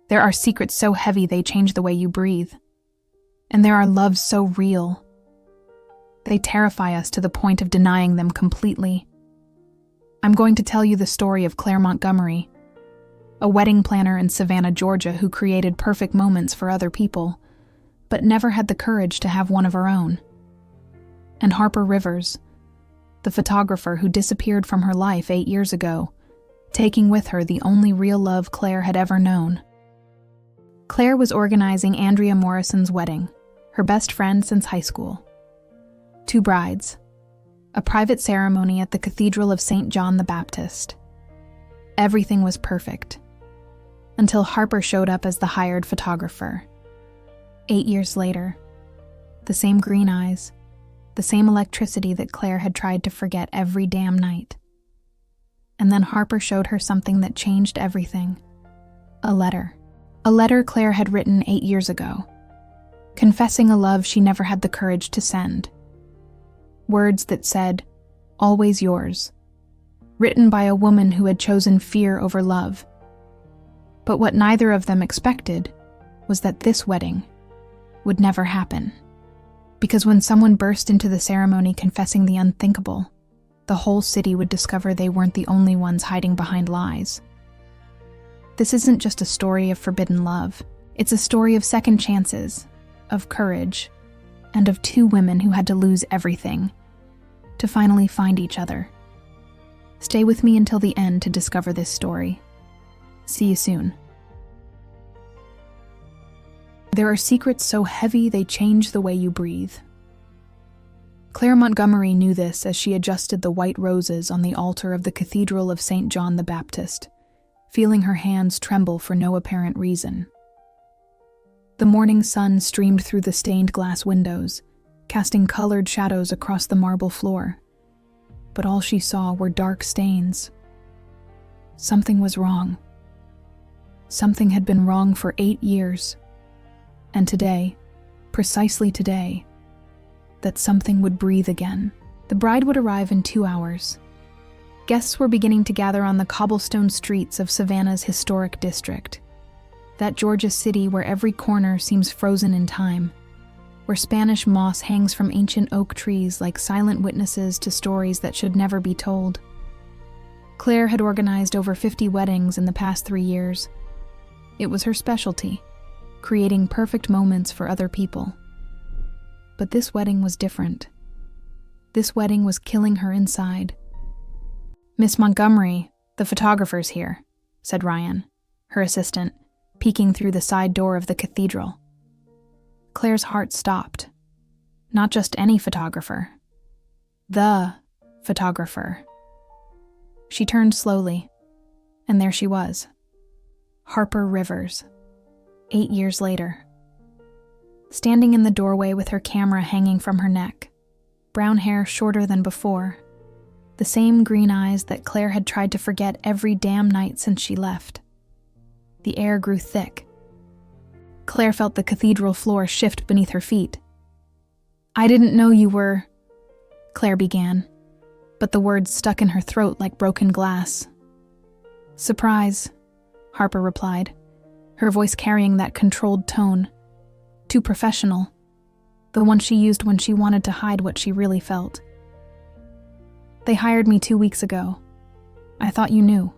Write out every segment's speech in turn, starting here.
There are secrets so heavy they change the way you breathe. And there are loves so real. They terrify us to the point of denying them completely. I'm going to tell you the story of Claire Montgomery, a wedding planner in Savannah, Georgia who created perfect moments for other people, but never had the courage to have one of her own. And Harper Rivers, the photographer who disappeared from her life 8 years ago, taking with her the only real love Claire had ever known. Claire was organizing Andrea Morrison's wedding, her best friend since high school. 2 brides, a private ceremony at the Cathedral of St. John the Baptist. Everything was perfect, until Harper showed up as the hired photographer. 8 years later, the same green eyes, the same electricity that Claire had tried to forget every damn night. And then Harper showed her something that changed everything. A letter. A letter Claire had written 8 years ago, confessing a love she never had the courage to send. Words that said, "Always yours," written by a woman who had chosen fear over love. But what neither of them expected was that this wedding would never happen. Because when someone burst into the ceremony confessing the unthinkable, the whole city would discover they weren't the only ones hiding behind lies. This isn't just a story of forbidden love. It's a story of second chances, of courage, and of 2 women who had to lose everything to finally find each other. Stay with me until the end to discover this story. See you soon. There are secrets so heavy they change the way you breathe. Claire Montgomery knew this as she adjusted the white roses on the altar of the Cathedral of St. John the Baptist, feeling her hands tremble for no apparent reason. The morning sun streamed through the stained glass windows, casting colored shadows across the marble floor. But all she saw were dark stains. Something was wrong. Something had been wrong for 8 years. And today, precisely today, that something would breathe again. The bride would arrive in 2 hours. Guests were beginning to gather on the cobblestone streets of Savannah's historic district, that Georgia city where every corner seems frozen in time, where Spanish moss hangs from ancient oak trees like silent witnesses to stories that should never be told. Claire had organized over 50 weddings in the past 3 years. It was her specialty, creating perfect moments for other people. But this wedding was different. This wedding was killing her inside. "Miss Montgomery, the photographer's here," said Ryan, her assistant, peeking through the side door of the cathedral. Claire's heart stopped. Not just any photographer. The photographer. She turned slowly, and there she was. Harper Rivers. 8 years later. Standing in the doorway with her camera hanging from her neck, brown hair shorter than before, the same green eyes that Claire had tried to forget every damn night since she left. The air grew thick. Claire felt the cathedral floor shift beneath her feet. "I didn't know you were..." Claire began, but the words stuck in her throat like broken glass. "Surprise," Harper replied, her voice carrying that controlled tone. Too professional, the one she used when she wanted to hide what she really felt. "They hired me 2 weeks ago. I thought you knew."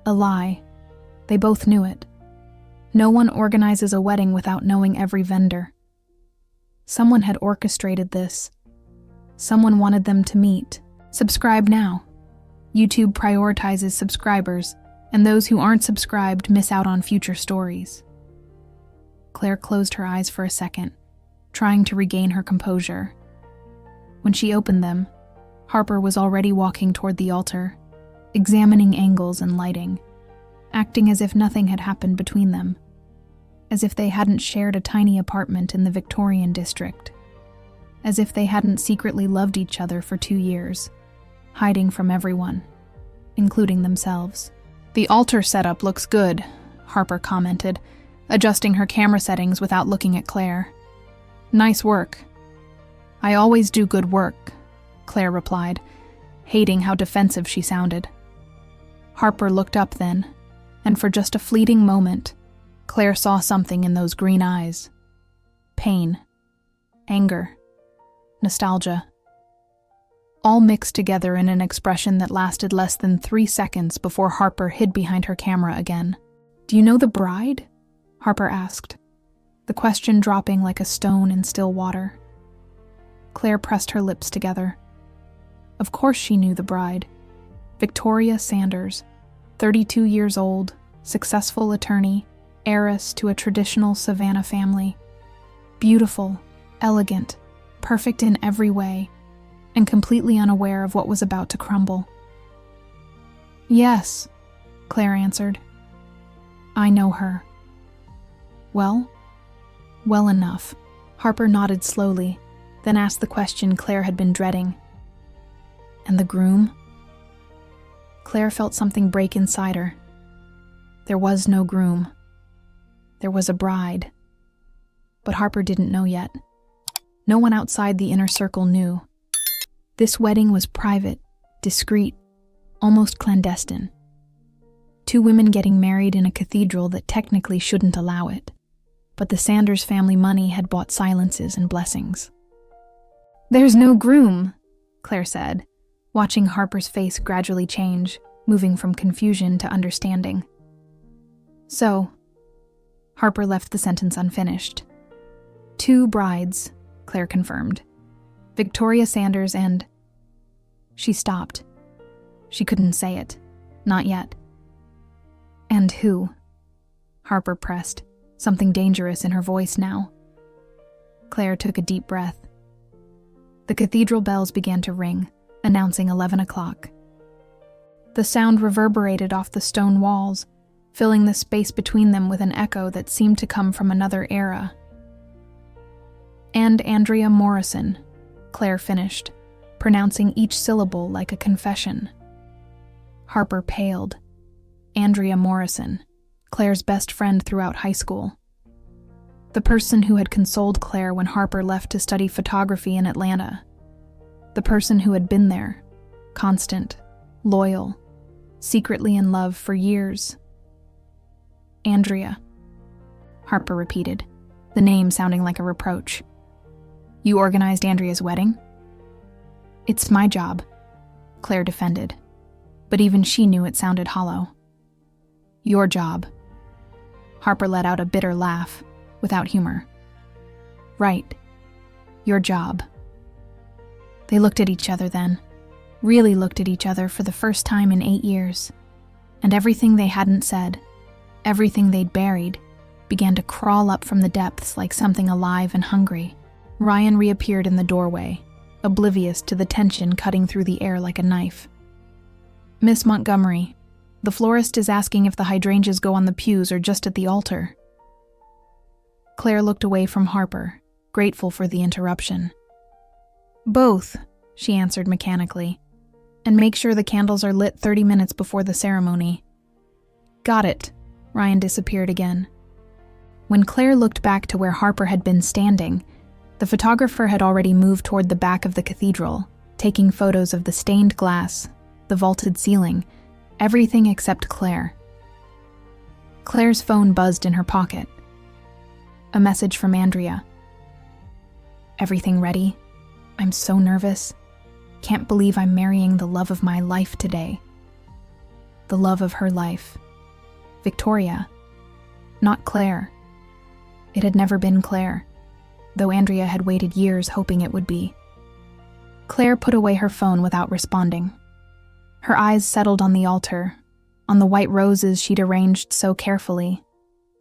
A lie. They both knew it. No one organizes a wedding without knowing every vendor. Someone had orchestrated this. Someone wanted them to meet. Subscribe now. YouTube prioritizes subscribers, and those who aren't subscribed miss out on future stories. Claire closed her eyes for a second, trying to regain her composure. When she opened them, Harper was already walking toward the altar, examining angles and lighting, acting as if nothing had happened between them, as if they hadn't shared a tiny apartment in the Victorian district, as if they hadn't secretly loved each other for 2 years, hiding from everyone, including themselves. "The altar setup looks good," Harper commented, adjusting her camera settings without looking at Claire. "Nice work." "I always do good work," Claire replied, hating how defensive she sounded. Harper looked up then, And for just a fleeting moment, Claire saw something in those green eyes. Pain, anger, nostalgia, all mixed together in an expression that lasted less than 3 seconds before Harper hid behind her camera again. "Do you know the bride?" Harper asked, the question dropping like a stone in still water. Claire pressed her lips together. Of course she knew the bride. Victoria Sanders, 32 years old, successful attorney, heiress to a traditional Savannah family. Beautiful, elegant, perfect in every way, and completely unaware of what was about to crumble. "Yes," Claire answered. "I know her." "Well?" "Well enough." Harper nodded slowly, then asked the question Claire had been dreading. "And the groom?" Claire felt something break inside her. There was no groom. There was a bride. But Harper didn't know yet. No one outside the inner circle knew. This wedding was private, discreet, almost clandestine. 2 women getting married in a cathedral that technically shouldn't allow it. But the Sanders family money had bought silences and blessings. "There's no groom," Claire said, watching Harper's face gradually change, moving from confusion to understanding. "So," Harper left the sentence unfinished. "2 brides," Claire confirmed. "Victoria Sanders and..." She stopped. She couldn't say it. Not yet. "And who?" Harper pressed, something dangerous in her voice now. Claire took a deep breath. The cathedral bells began to ring, announcing 11 o'clock. The sound reverberated off the stone walls, filling the space between them with an echo that seemed to come from another era. "And Andrea Morrison," Claire finished, pronouncing each syllable like a confession. Harper paled. Andrea Morrison, Claire's best friend throughout high school. The person who had consoled Claire when Harper left to study photography in Atlanta. The person who had been there, constant, loyal, secretly in love for years. "Andrea," Harper repeated, the name sounding like a reproach. "You organized Andrea's wedding?" "It's my job," Claire defended, but even she knew it sounded hollow. "Your job." Harper let out a bitter laugh, without humor. "Right. Your job." They looked at each other then, really looked at each other for the first time in 8 years, and everything they hadn't said, everything they'd buried, began to crawl up from the depths like something alive and hungry. Ryan reappeared in the doorway, oblivious to the tension cutting through the air like a knife. "Miss Montgomery, the florist is asking if the hydrangeas go on the pews or just at the altar." Claire looked away from Harper, grateful for the interruption. "Both," she answered mechanically. "And make sure the candles are lit 30 minutes before the ceremony." "Got it." Ryan disappeared again. When Claire looked back to where Harper had been standing, the photographer had already moved toward the back of the cathedral, taking photos of the stained glass, the vaulted ceiling, everything except Claire. Claire's phone buzzed in her pocket. A message from Andrea. "Everything ready? I'm so nervous. Can't believe I'm marrying the love of my life today." The love of her life. Victoria. Not Claire. It had never been Claire, though Andrea had waited years hoping it would be. Claire put away her phone without responding. Her eyes settled on the altar, on the white roses she'd arranged so carefully,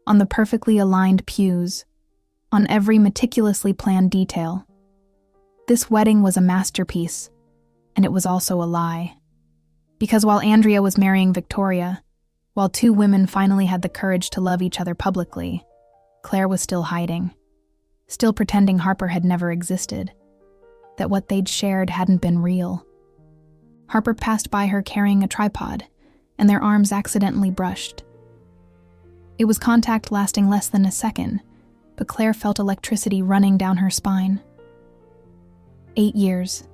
on the perfectly aligned pews, on every meticulously planned detail. This wedding was a masterpiece, and it was also a lie. Because while Andrea was marrying Victoria, while 2 women finally had the courage to love each other publicly, Claire was still hiding, still pretending Harper had never existed, that what they'd shared hadn't been real. Harper passed by her carrying a tripod, and their arms accidentally brushed. It was contact lasting less than a second, but Claire felt electricity running down her spine. 8 years,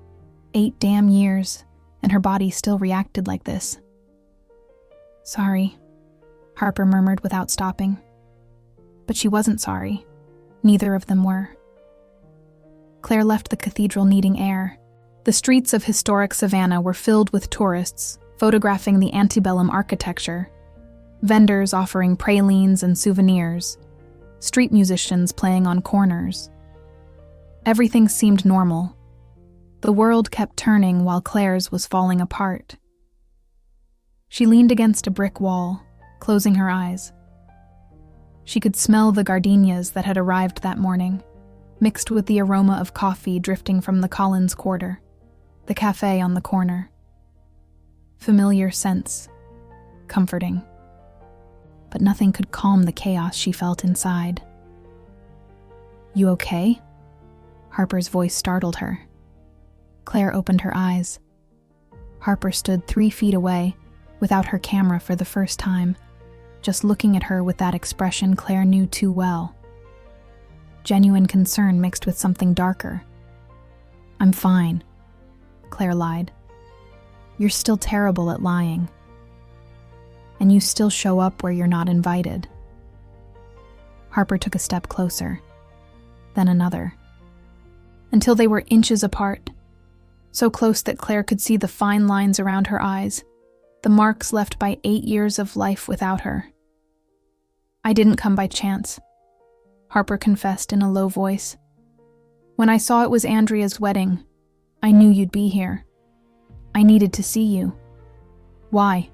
8 damn years, and her body still reacted like this. "Sorry," Harper murmured without stopping. But she wasn't sorry. Neither of them were. Claire left the cathedral needing air. The streets of historic Savannah were filled with tourists, photographing the antebellum architecture, vendors offering pralines and souvenirs, street musicians playing on corners. Everything seemed normal. The world kept turning while Claire's was falling apart. She leaned against a brick wall, closing her eyes. She could smell the gardenias that had arrived that morning, mixed with the aroma of coffee drifting from the Collins Quarter, the cafe on the corner. Familiar scents, comforting. But nothing could calm the chaos she felt inside. "You okay?" Harper's voice startled her. Claire opened her eyes. Harper stood 3 feet away, without her camera for the first time, just looking at her with that expression Claire knew too well. Genuine concern mixed with something darker. "I'm fine," Claire lied. "You're still terrible at lying. And you still show up where you're not invited." Harper took a step closer, then another, until they were inches apart, so close that Claire could see the fine lines around her eyes, the marks left by 8 years of life without her. "I didn't come by chance," Harper confessed in a low voice. "When I saw it was Andrea's wedding, I knew you'd be here. I needed to see you." "Why?"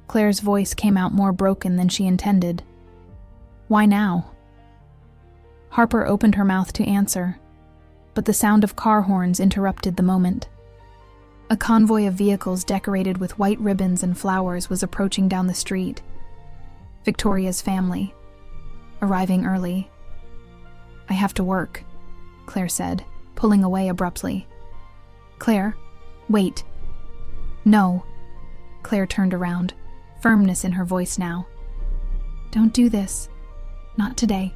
Claire's voice came out more broken than she intended. "Why now?" Harper opened her mouth to answer, but the sound of car horns interrupted the moment. A convoy of vehicles decorated with white ribbons and flowers was approaching down the street. Victoria's family, arriving early. "I have to work," Claire said, pulling away abruptly. "Claire, wait." "No." Claire turned around, firmness in her voice now. "Don't do this. Not today."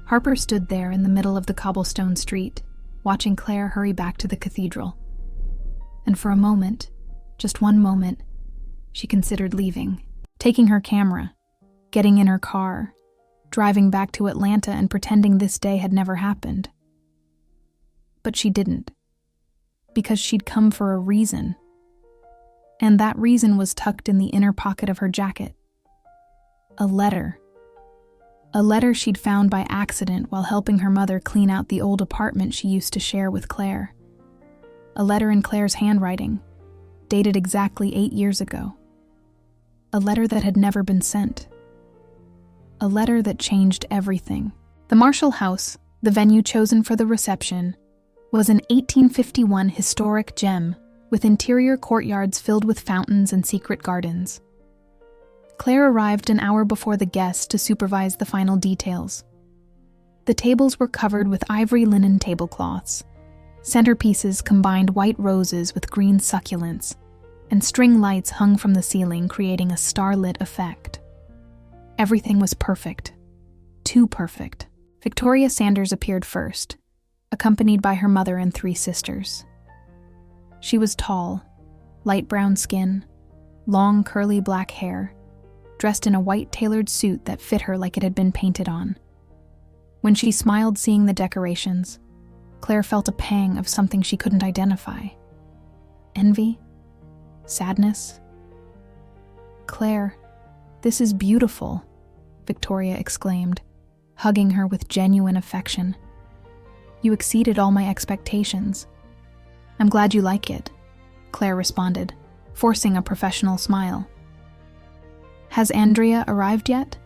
Harper stood there in the middle of the cobblestone street, watching Claire hurry back to the cathedral. And for a moment, just one moment, she considered leaving, taking her camera, getting in her car, driving back to Atlanta and pretending this day had never happened. But she didn't, because she'd come for a reason. And that reason was tucked in the inner pocket of her jacket. A letter. A letter she'd found by accident while helping her mother clean out the old apartment she used to share with Claire. A letter in Claire's handwriting, dated exactly 8 years ago. A letter that had never been sent. A letter that changed everything. The Marshall House, the venue chosen for the reception, was an 1851 historic gem with interior courtyards filled with fountains and secret gardens. Claire arrived an hour before the guests to supervise the final details. The tables were covered with ivory linen tablecloths. Centerpieces combined white roses with green succulents, and string lights hung from the ceiling, creating a starlit effect. Everything was perfect. Too perfect. Victoria Sanders appeared first, accompanied by her mother and 3 sisters. She was tall, light brown skin, long curly black hair, dressed in a white tailored suit that fit her like it had been painted on. When she smiled seeing the decorations, Claire felt a pang of something she couldn't identify. Envy? Sadness? "Claire, this is beautiful," Victoria exclaimed, hugging her with genuine affection. "You exceeded all my expectations." "I'm glad you like it," Claire responded, forcing a professional smile. "Has Andrea arrived yet?"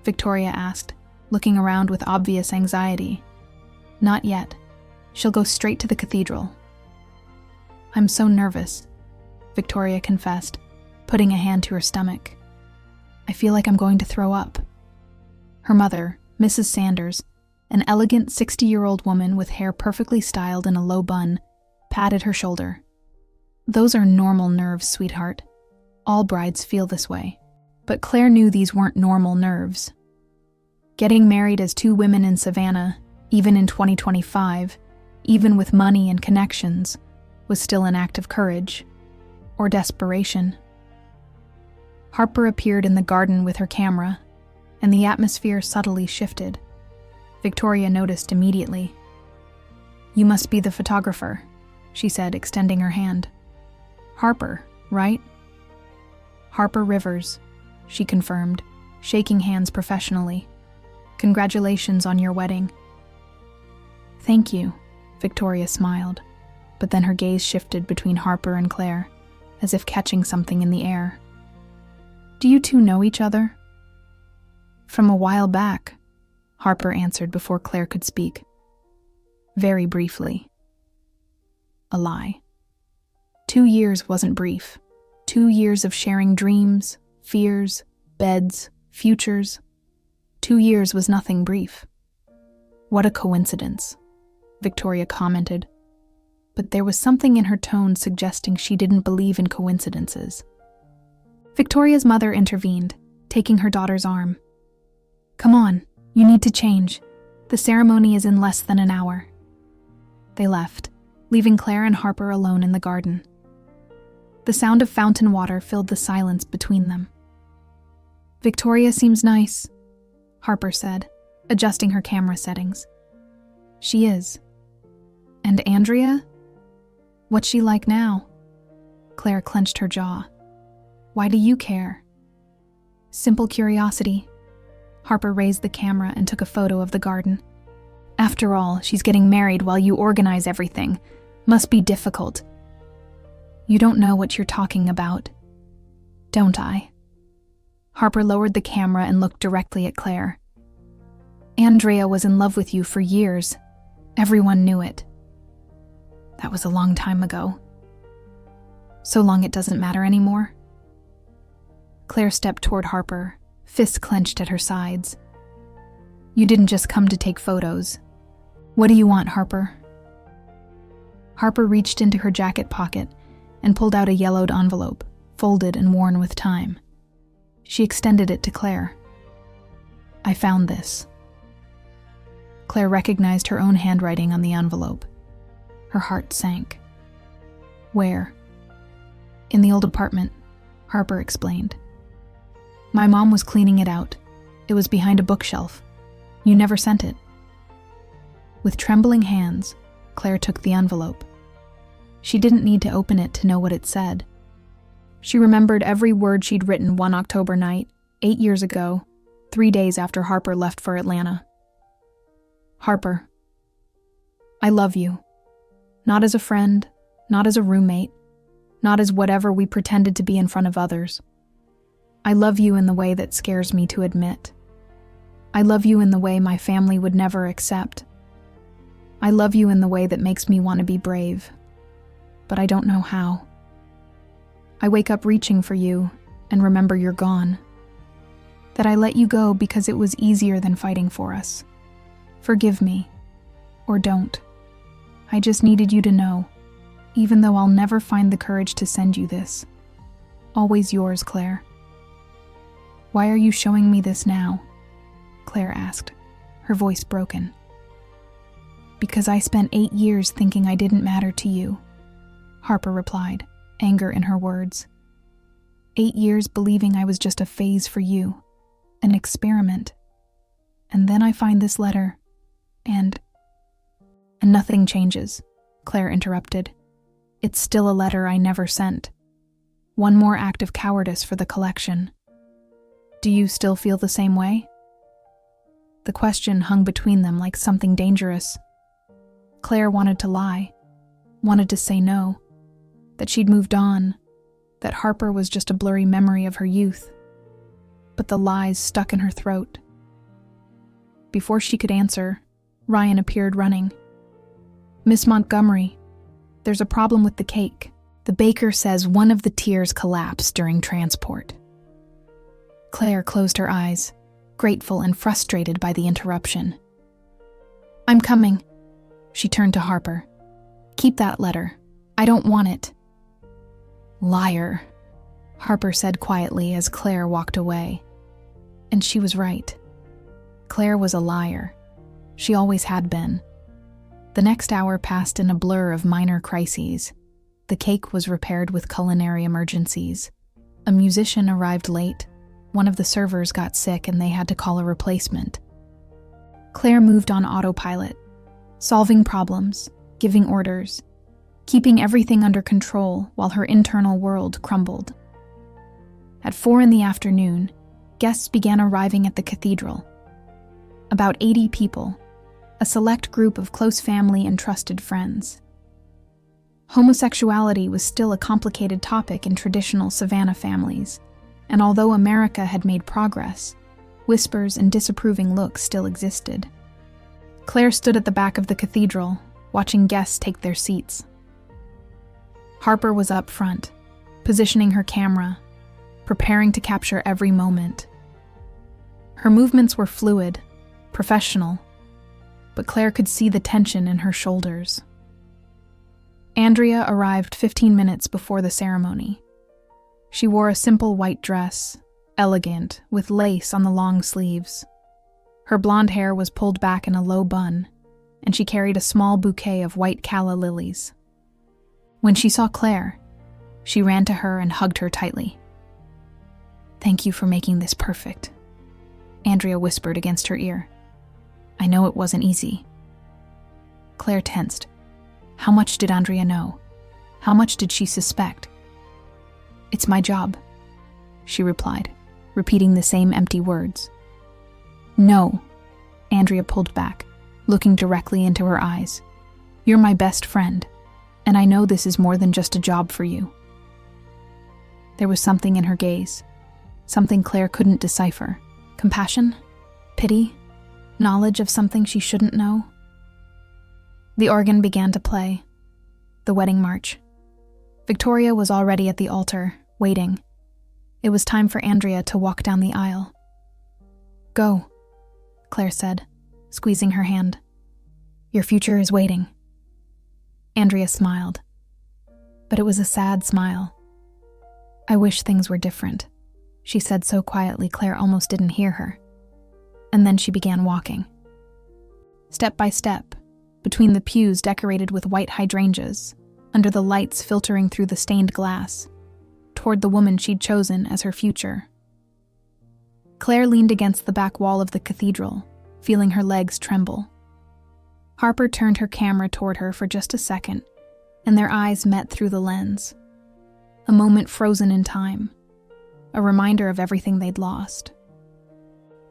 Victoria asked, looking around with obvious anxiety. "Not yet. She'll go straight to the cathedral." "I'm so nervous," Victoria confessed, putting a hand to her stomach. "I feel like I'm going to throw up." Her mother, Mrs. Sanders, an elegant 60-year-old woman with hair perfectly styled in a low bun, patted her shoulder. "Those are normal nerves, sweetheart. All brides feel this way." But Claire knew these weren't normal nerves. Getting married as 2 women in Savannah, even in 2025, even with money and connections, was still an act of courage, or desperation. Harper appeared in the garden with her camera, and the atmosphere subtly shifted. Victoria noticed immediately. "You must be the photographer," she said, extending her hand. "Harper, right?" "Harper Rivers," she confirmed, shaking hands professionally. "Congratulations on your wedding." "Thank you," Victoria smiled, but then her gaze shifted between Harper and Claire, as if catching something in the air. "Do you two know each other?" "From a while back," Harper answered before Claire could speak. "Very briefly." A lie. 2 years wasn't brief. 2 years of sharing dreams, fears, beds, futures. 2 years was nothing brief. "What a coincidence," Victoria commented. But there was something in her tone suggesting she didn't believe in coincidences. Victoria's mother intervened, taking her daughter's arm. "Come on, you need to change. The ceremony is in less than an hour." They left, leaving Claire and Harper alone in the garden. The sound of fountain water filled the silence between them. "Victoria seems nice," Harper said, adjusting her camera settings. "She is. And Andrea? What's she like now?" Claire clenched her jaw. "Why do you care?" "Simple curiosity." Harper raised the camera and took a photo of the garden. "After all, she's getting married while you organize everything. Must be difficult." "You don't know what you're talking about." "Don't I?" Harper lowered the camera and looked directly at Claire. "Andrea was in love with you for years. Everyone knew it." "That was a long time ago." "So long it doesn't matter anymore?" Claire stepped toward Harper, fists clenched at her sides. "You didn't just come to take photos. What do you want, Harper?" Harper reached into her jacket pocket and pulled out a yellowed envelope, folded and worn with time. She extended it to Claire. "I found this." Claire recognized her own handwriting on the envelope. Her heart sank. "Where?" "In the old apartment," Harper explained. "My mom was cleaning it out. It was behind a bookshelf. You never sent it." With trembling hands, Claire took the envelope. She didn't need to open it to know what it said. She remembered every word she'd written one October night, 8 years ago, 3 days after Harper left for Atlanta. "Harper, I love you. Not as a friend, not as a roommate, not as whatever we pretended to be in front of others. I love you in the way that scares me to admit. I love you in the way my family would never accept. I love you in the way that makes me want to be brave, but I don't know how. I wake up reaching for you and remember you're gone. That I let you go because it was easier than fighting for us. Forgive me, or don't. I just needed you to know, even though I'll never find the courage to send you this. Always yours, Claire." "Why are you showing me this now?" Claire asked, her voice broken. "Because I spent 8 years thinking I didn't matter to you," Harper replied, anger in her words. 8 years believing I was just a phase for you, an experiment. And then I find this letter, and nothing changes," Claire interrupted. "It's still a letter I never sent. One more act of cowardice for the collection. Do you still feel the same way?" The question hung between them like something dangerous. Claire wanted to lie, wanted to say no, that she'd moved on, that Harper was just a blurry memory of her youth. But the lies stuck in her throat. Before she could answer, Ryan appeared running. "Miss Montgomery, there's a problem with the cake. The baker says one of the tiers collapsed during transport." Claire closed her eyes, grateful and frustrated by the interruption. "I'm coming." She turned to Harper. "Keep that letter. I don't want it." "Liar," Harper said quietly as Claire walked away. And she was right. Claire was a liar. She always had been. The next hour passed in a blur of minor crises. The cake was repaired with culinary emergencies. A musician arrived late. One of the servers got sick and they had to call a replacement. Claire moved on autopilot, solving problems, giving orders, keeping everything under control while her internal world crumbled. At 4 p.m, guests began arriving at the cathedral. About 80 people, a select group of close family and trusted friends. Homosexuality was still a complicated topic in traditional Savannah families, and although America had made progress, whispers and disapproving looks still existed. Claire stood at the back of the cathedral, watching guests take their seats. Harper was up front, positioning her camera, preparing to capture every moment. Her movements were fluid, professional, but Claire could see the tension in her shoulders. Andrea arrived 15 minutes before the ceremony. She wore a simple white dress, elegant, with lace on the long sleeves. Her blonde hair was pulled back in a low bun, and she carried a small bouquet of white calla lilies. When she saw Claire, she ran to her and hugged her tightly. "Thank you for making this perfect," Andrea whispered against her ear. "I know it wasn't easy." Claire tensed. How much did Andrea know? How much did she suspect? "It's my job," she replied, repeating the same empty words. "No," Andrea pulled back, looking directly into her eyes. "You're my best friend, and I know this is more than just a job for you." There was something in her gaze, something Claire couldn't decipher. Compassion? Pity? Knowledge of something she shouldn't know? The organ began to play. The wedding march. Victoria was already at the altar, waiting. It was time for Andrea to walk down the aisle. "Go," Claire said, squeezing her hand. "Your future is waiting." Andrea smiled, but it was a sad smile. "I wish things were different," she said so quietly Claire almost didn't hear her. And then she began walking. Step by step, between the pews decorated with white hydrangeas, under the lights filtering through the stained glass, toward the woman she'd chosen as her future. Claire leaned against the back wall of the cathedral, feeling her legs tremble. Harper turned her camera toward her for just a second, and their eyes met through the lens. A moment frozen in time, a reminder of everything they'd lost.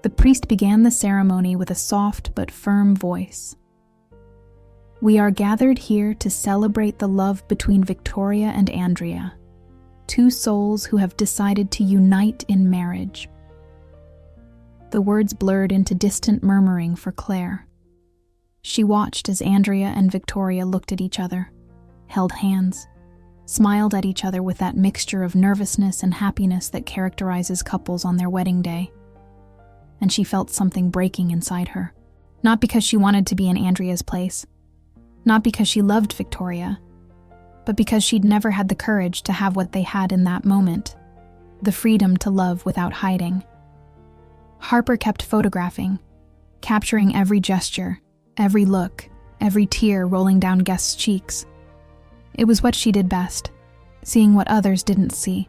The priest began the ceremony with a soft but firm voice. "We are gathered here to celebrate the love between Victoria and Andrea, two souls who have decided to unite in marriage." The words blurred into distant murmuring for Claire. She watched as Andrea and Victoria looked at each other, held hands, smiled at each other with that mixture of nervousness and happiness that characterizes couples on their wedding day. And she felt something breaking inside her. Not because she wanted to be in Andrea's place, not because she loved Victoria, but because she'd never had the courage to have what they had in that moment, the freedom to love without hiding. Harper kept photographing, capturing every gesture, every look, every tear rolling down guests' cheeks. It was what she did best, seeing what others didn't see,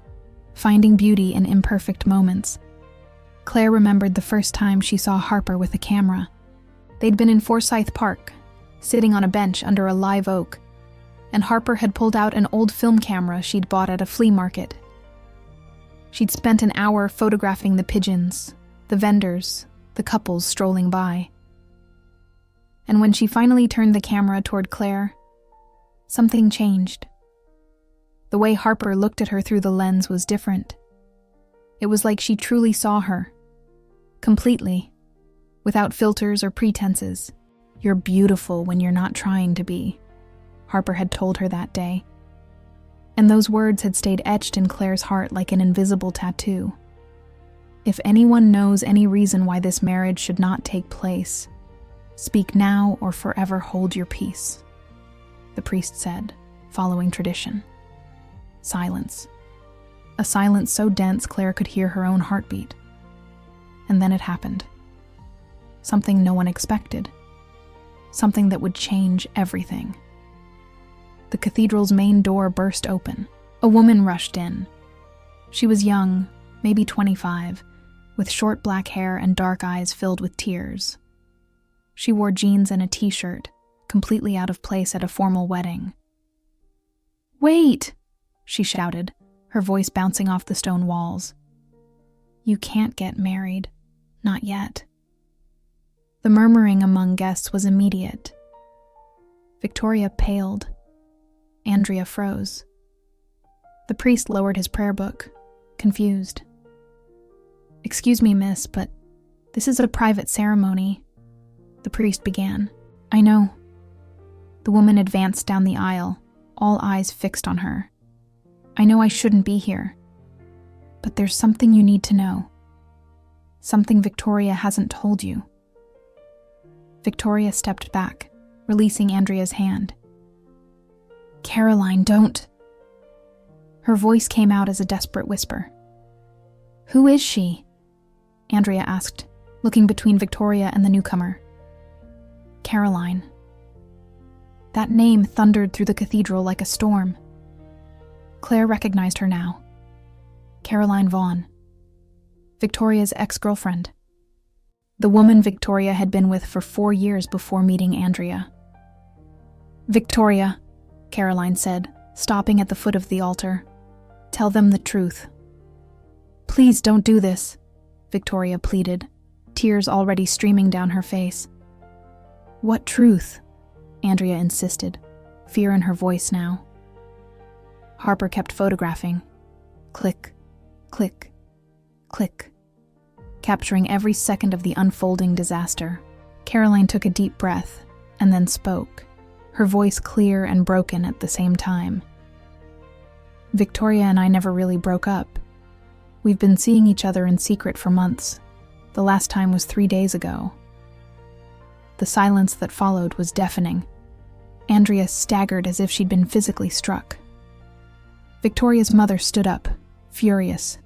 finding beauty in imperfect moments. Claire remembered the first time she saw Harper with a camera. They'd been in Forsyth Park, sitting on a bench under a live oak, and Harper had pulled out an old film camera she'd bought at a flea market. She'd spent an hour photographing the pigeons, the vendors, the couples strolling by. And when she finally turned the camera toward Claire, something changed. The way Harper looked at her through the lens was different. It was like she truly saw her, completely, without filters or pretenses. "You're beautiful when you're not trying to be," Harper had told her that day. And those words had stayed etched in Claire's heart like an invisible tattoo. "If anyone knows any reason why this marriage should not take place, speak now or forever hold your peace," the priest said, following tradition. Silence. A silence so dense Claire could hear her own heartbeat. And then it happened. Something no one expected. Something that would change everything. The cathedral's main door burst open. A woman rushed in. She was young, maybe 25, with short black hair and dark eyes filled with tears. She wore jeans and a t-shirt, completely out of place at a formal wedding. "Wait!" she shouted, her voice bouncing off the stone walls. "You can't get married. Not yet." The murmuring among guests was immediate. Victoria paled. Andrea froze. The priest lowered his prayer book, confused. "Excuse me, miss, but this is a private ceremony," the priest began. "I know." The woman advanced down the aisle, all eyes fixed on her. "I know I shouldn't be here, but there's something you need to know. Something Victoria hasn't told you." Victoria stepped back, releasing Andrea's hand. "Caroline, don't." Her voice came out as a desperate whisper. "Who is she?" Andrea asked, looking between Victoria and the newcomer. "Caroline." That name thundered through the cathedral like a storm. Claire recognized her now. Caroline Vaughn, Victoria's ex-girlfriend. The woman Victoria had been with for 4 years before meeting Andrea. "Victoria," Caroline said, stopping at the foot of the altar. "Tell them the truth." "Please don't do this," Victoria pleaded, tears already streaming down her face. "What truth?" Andrea insisted, fear in her voice now. Harper kept photographing. Click, click, click, capturing every second of the unfolding disaster. Caroline took a deep breath and then spoke, her voice clear and broken at the same time. "Victoria and I never really broke up. We've been seeing each other in secret for months. The last time was 3 days ago." The silence that followed was deafening. Andrea staggered as if she'd been physically struck. Victoria's mother stood up, furious.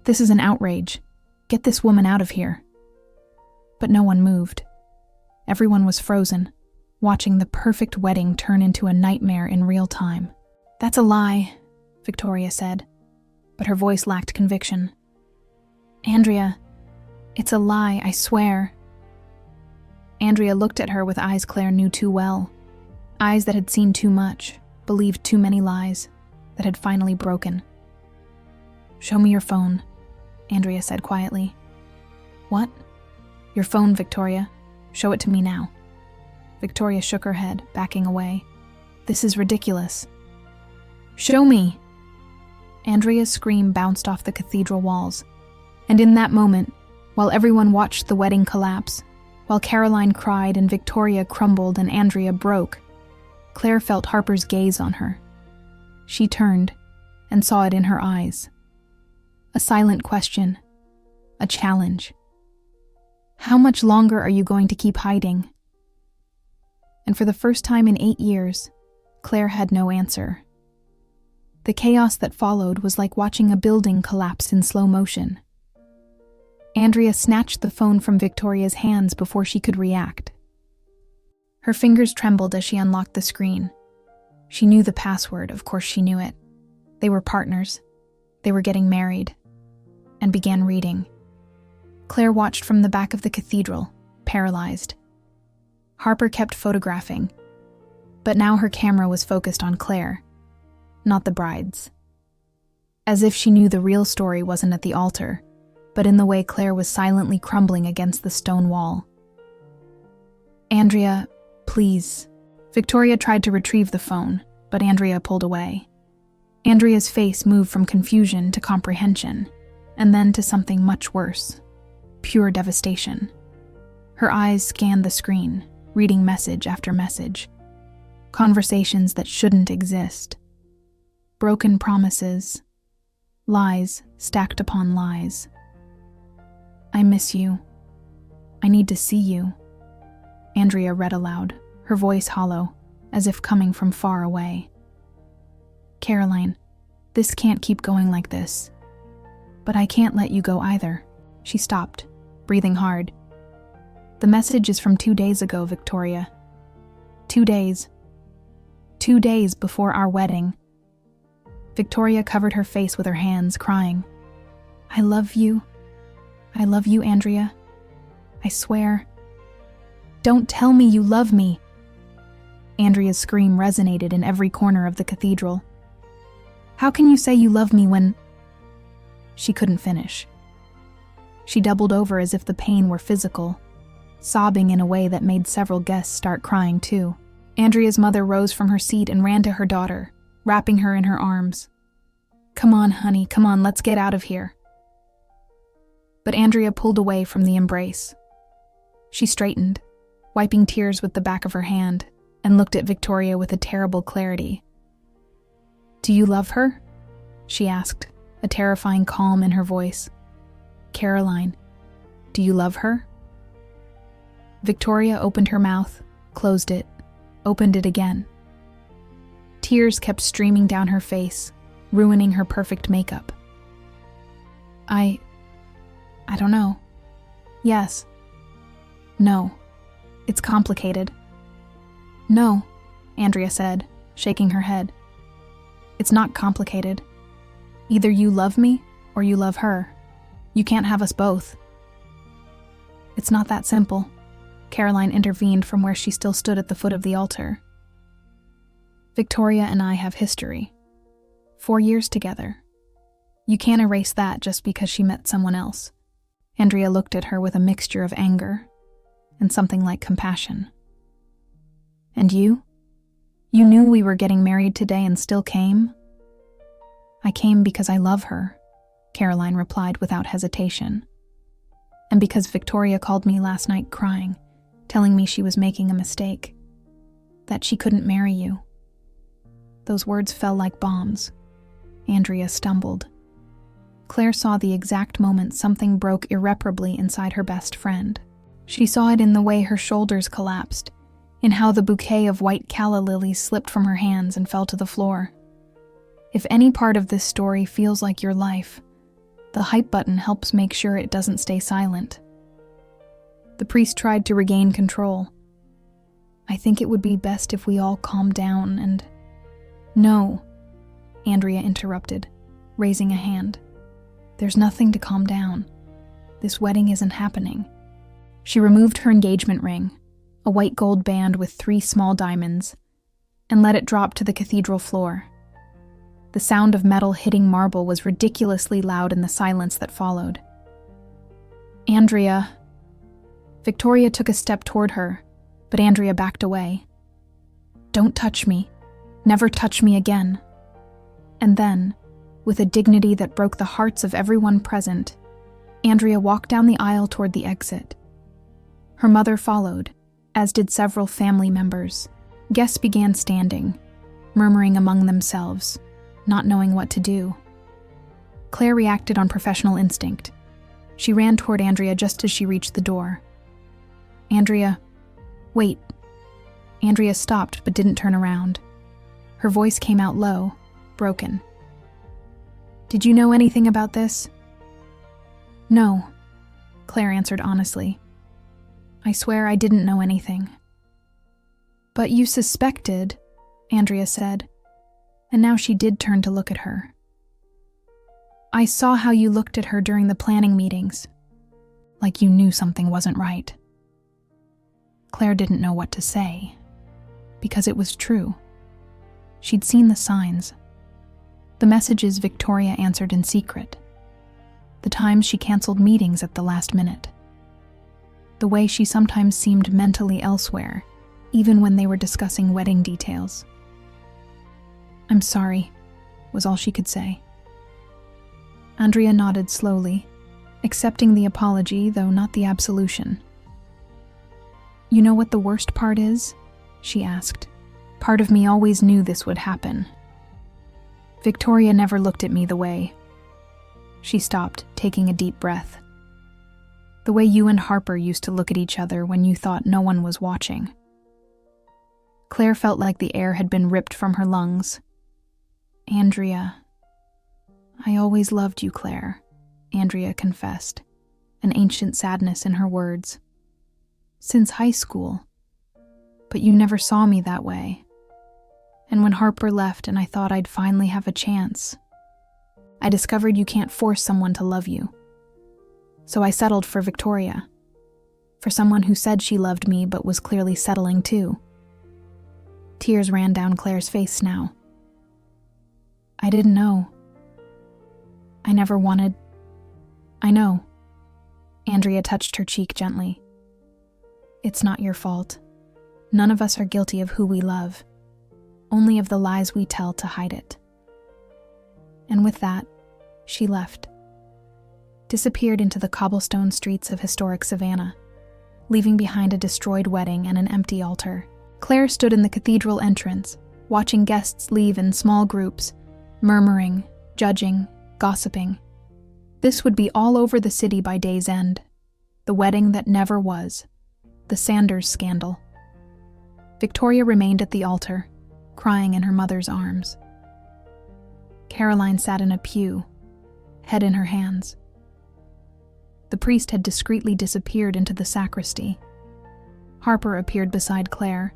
"This is an outrage. Get this woman out of here." But no one moved. Everyone was frozen, watching the perfect wedding turn into a nightmare in real time. "That's a lie," Victoria said, but her voice lacked conviction. "Andrea, it's a lie, I swear." Andrea looked at her with eyes Claire knew too well, eyes that had seen too much, believed too many lies, that had finally broken. "Show me your phone," Andrea said quietly. "What?" "Your phone, Victoria. Show it to me now." Victoria shook her head, backing away. "This is ridiculous." "Show me!" Andrea's scream bounced off the cathedral walls, and in that moment, while everyone watched the wedding collapse, while Caroline cried and Victoria crumbled and Andrea broke, Claire felt Harper's gaze on her. She turned and saw it in her eyes. A silent question, a challenge. "How much longer are you going to keep hiding?" And for the first time in 8 years, Claire had no answer. The chaos that followed was like watching a building collapse in slow motion. Andrea snatched the phone from Victoria's hands before she could react. Her fingers trembled as she unlocked the screen. She knew the password, of course she knew it. They were partners. They were getting married. And began reading. Claire watched from the back of the cathedral, paralyzed. Harper kept photographing, but now her camera was focused on Claire, not the brides. As if she knew the real story wasn't at the altar, but in the way Claire was silently crumbling against the stone wall. "Andrea, please." Victoria tried to retrieve the phone, but Andrea pulled away. Andrea's face moved from confusion to comprehension, and then to something much worse, pure devastation. Her eyes scanned the screen, reading message after message. Conversations that shouldn't exist. Broken promises. Lies stacked upon lies. "I miss you. I need to see you," Andrea read aloud, her voice hollow, as if coming from far away. "Caroline, this can't keep going like this. But I can't let you go either." She stopped, breathing hard. "The message is from 2 days ago, Victoria. 2 days. 2 days before our wedding." Victoria covered her face with her hands, crying, I love you. I love you, Andrea. I swear. Don't tell me you love me. Andrea's scream resonated in every corner of the cathedral. How can you say you love me when... She couldn't finish. She doubled over as if the pain were physical, sobbing in a way that made several guests start crying too. Andrea's mother rose from her seat and ran to her daughter, wrapping her in her arms. Come on, honey, come on, let's get out of here. But Andrea pulled away from the embrace. She straightened, wiping tears with the back of her hand, and looked at Victoria with a terrible clarity. Do you love her? She asked, a terrifying calm in her voice. Caroline, do you love her? Victoria opened her mouth, closed it, opened it again. Tears kept streaming down her face, ruining her perfect makeup. I don't know. Yes. No. It's complicated. No, Andrea said, shaking her head. It's not complicated. Either you love me or you love her. You can't have us both. It's not that simple. Caroline intervened from where she still stood at the foot of the altar. Victoria and I have history. 4 years together. You can't erase that just because she met someone else. Andrea looked at her with a mixture of anger and something like compassion. And you? You knew we were getting married today and still came? I came because I love her, Caroline replied without hesitation. And because Victoria called me last night crying, telling me she was making a mistake, that she couldn't marry you. Those words fell like bombs. Andrea stumbled. Claire saw the exact moment something broke irreparably inside her best friend. She saw it in the way her shoulders collapsed, in how the bouquet of white calla lilies slipped from her hands and fell to the floor. If any part of this story feels like your life, the hype button helps make sure it doesn't stay silent. The priest tried to regain control. I think it would be best if we all calm down and... No, Andrea interrupted, raising a hand. There's nothing to calm down. This wedding isn't happening. She removed her engagement ring, a white gold band with 3 small diamonds, and let it drop to the cathedral floor. The sound of metal hitting marble was ridiculously loud in the silence that followed. Andrea. Victoria took a step toward her, but Andrea backed away. Don't touch me. Never touch me again. And then, with a dignity that broke the hearts of everyone present, Andrea walked down the aisle toward the exit. Her mother followed, as did several family members. Guests began standing, murmuring among themselves, not knowing what to do. Claire reacted on professional instinct. She ran toward Andrea just as she reached the door. Andrea, wait. Andrea stopped but didn't turn around. Her voice came out low, broken. Did you know anything about this? No, Claire answered honestly. I swear I didn't know anything. But you suspected, Andrea said, and now she did turn to look at her. I saw how you looked at her during the planning meetings, like you knew something wasn't right. Claire didn't know what to say, because it was true. She'd seen the signs. The messages Victoria answered in secret. The times she canceled meetings at the last minute. The way she sometimes seemed mentally elsewhere, even when they were discussing wedding details. I'm sorry, was all she could say. Andrea nodded slowly, accepting the apology, though not the absolution. You know what the worst part is? She asked. Part of me always knew this would happen. Victoria never looked at me the way... She stopped, taking a deep breath. The way you and Harper used to look at each other when you thought no one was watching. Claire felt like the air had been ripped from her lungs. Andrea. I always loved you, Claire, Andrea confessed, an ancient sadness in her words. Since high school. But you never saw me that way. And when Harper left and I thought I'd finally have a chance, I discovered you can't force someone to love you. So I settled for Victoria. For someone who said she loved me but was clearly settling too. Tears ran down Claire's face now. I didn't know. I never wanted... I know. Andrea touched her cheek gently. It's not your fault. None of us are guilty of who we love, only of the lies we tell to hide it. And with that, she left. Disappeared into the cobblestone streets of historic Savannah, leaving behind a destroyed wedding and an empty altar. Claire stood in the cathedral entrance, watching guests leave in small groups, murmuring, judging, gossiping. This would be all over the city by day's end. The wedding that never was. The Sanders scandal. Victoria remained at the altar, crying in her mother's arms. Caroline sat in a pew, head in her hands. The priest had discreetly disappeared into the sacristy. Harper appeared beside Claire,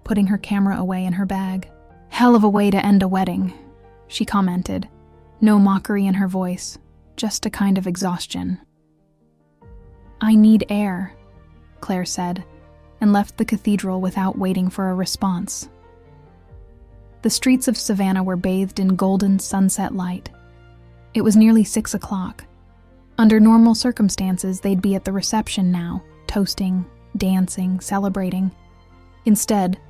putting her camera away in her bag. "Hell of a way to end a wedding," she commented. No mockery in her voice, just a kind of exhaustion. "I need air," Claire said, and left the cathedral without waiting for a response. The streets of Savannah were bathed in golden sunset light. It was nearly 6 o'clock. Under normal circumstances, they'd be at the reception now, toasting, dancing, celebrating. Instead,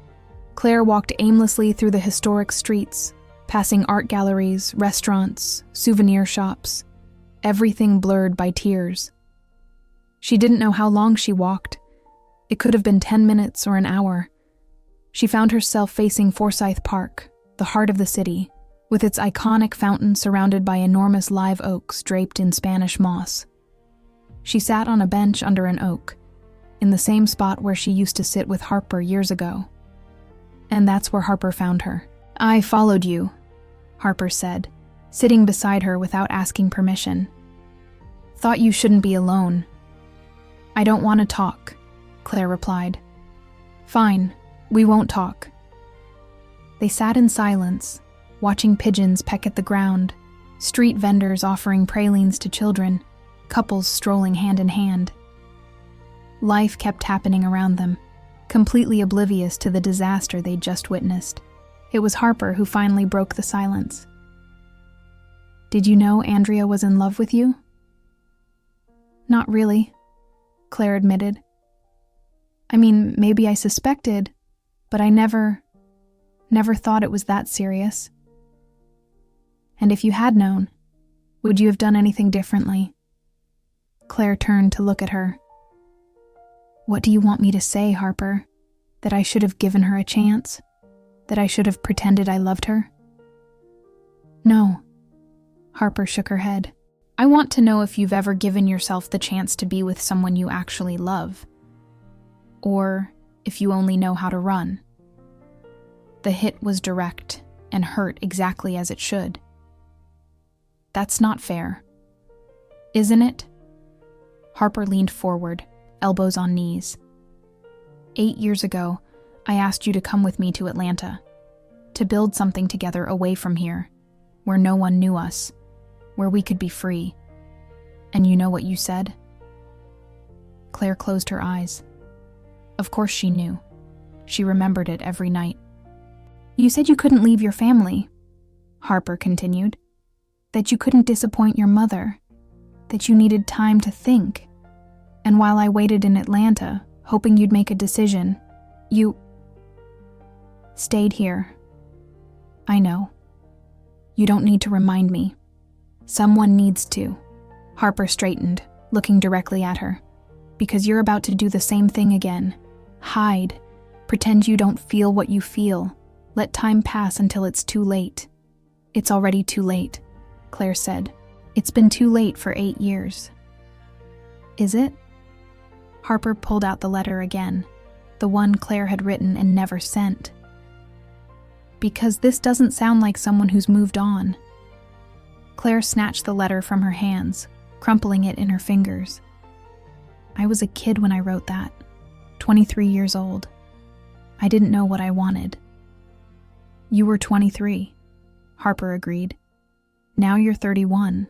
Claire walked aimlessly through the historic streets, passing art galleries, restaurants, souvenir shops, everything blurred by tears. She didn't know how long she walked. It could have been 10 minutes or an hour. She found herself facing Forsyth Park, the heart of the city, with its iconic fountain surrounded by enormous live oaks draped in Spanish moss. She sat on a bench under an oak, in the same spot where she used to sit with Harper years ago. And that's where Harper found her. "I followed you," Harper said, sitting beside her without asking permission. "Thought you shouldn't be alone." "I don't want to talk," Claire replied. "Fine, we won't talk." They sat in silence, watching pigeons peck at the ground, street vendors offering pralines to children, couples strolling hand in hand. Life kept happening around them, completely oblivious to the disaster they'd just witnessed. It was Harper who finally broke the silence. "Did you know Andrea was in love with you?" "Not really," Claire admitted. "I mean, maybe I suspected, but I never thought it was that serious." "And if you had known, would you have done anything differently?" Claire turned to look at her. "What do you want me to say, Harper? That I should have given her a chance? That I should have pretended I loved her?" "No." Harper shook her head. "I want to know if you've ever given yourself the chance to be with someone you actually love. Or if you only know how to run." The hit was direct and hurt exactly as it should. "That's not fair. Isn't it?" Harper leaned forward, elbows on knees. 8 years ago, I asked you to come with me to Atlanta, to build something together away from here, where no one knew us, where we could be free. And you know what you said?" Claire closed her eyes. Of course she knew. She remembered it every night. "You said you couldn't leave your family," Harper continued. "That you couldn't disappoint your mother. That you needed time to think. And while I waited in Atlanta, hoping you'd make a decision, you stayed here. I know. You don't need to remind me. Someone needs to." Harper straightened, looking directly at her. "Because you're about to do the same thing again. Hide. Pretend you don't feel what you feel. Let time pass until it's too late." "It's already too late," Claire said. "It's been too late for 8 years." "Is it?" Harper pulled out the letter again, the one Claire had written and never sent. "Because this doesn't sound like someone who's moved on." Claire snatched the letter from her hands, crumpling it in her fingers. "I was a kid when I wrote that, 23 years old. I didn't know what I wanted." You were 23, Harper agreed. Now you're 31.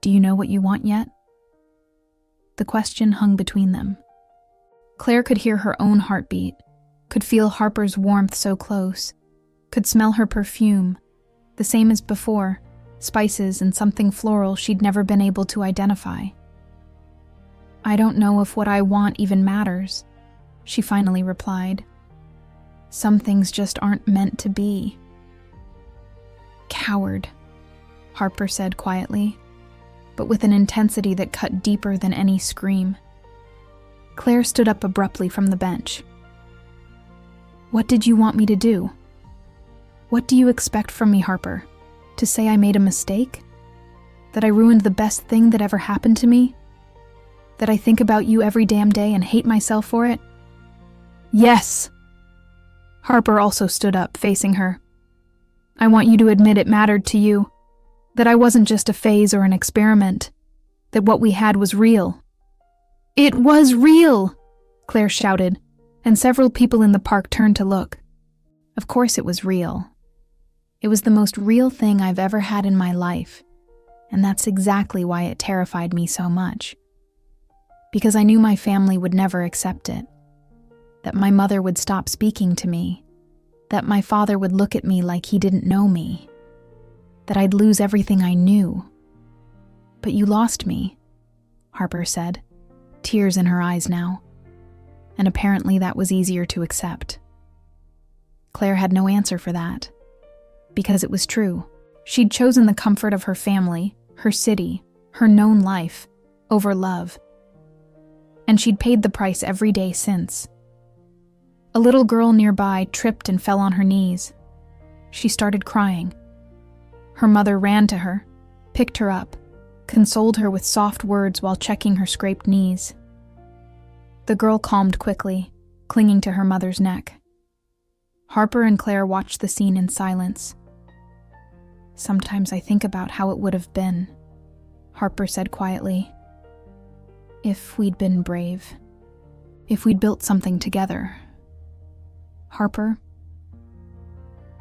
Do you know what you want yet? The question hung between them. Claire could hear her own heartbeat, could feel Harper's warmth so close, could smell her perfume, the same as before, spices and something floral she'd never been able to identify. I don't know if what I want even matters, she finally replied. Some things just aren't meant to be. Coward, Harper said quietly, but with an intensity that cut deeper than any scream. Claire stood up abruptly from the bench. What did you want me to do? What do you expect from me, Harper? To say I made a mistake? That I ruined the best thing that ever happened to me? That I think about you every damn day and hate myself for it? Yes! Harper also stood up, facing her. I want you to admit it mattered to you. That I wasn't just a phase or an experiment. That what we had was real. It was real! Claire shouted, and several people in the park turned to look. Of course it was real. It was the most real thing I've ever had in my life, and that's exactly why it terrified me so much. Because I knew my family would never accept it. That my mother would stop speaking to me. That my father would look at me like he didn't know me. That I'd lose everything I knew. But you lost me, Harper said, tears in her eyes now. And apparently that was easier to accept. Claire had no answer for that. Because it was true. She'd chosen the comfort of her family, her city, her known life, over love. And she'd paid the price every day since. A little girl nearby tripped and fell on her knees. She started crying. Her mother ran to her, picked her up, consoled her with soft words while checking her scraped knees. The girl calmed quickly, clinging to her mother's neck. Harper and Claire watched the scene in silence. Sometimes I think about how it would have been, Harper said quietly. If we'd been brave. If we'd built something together. Harper?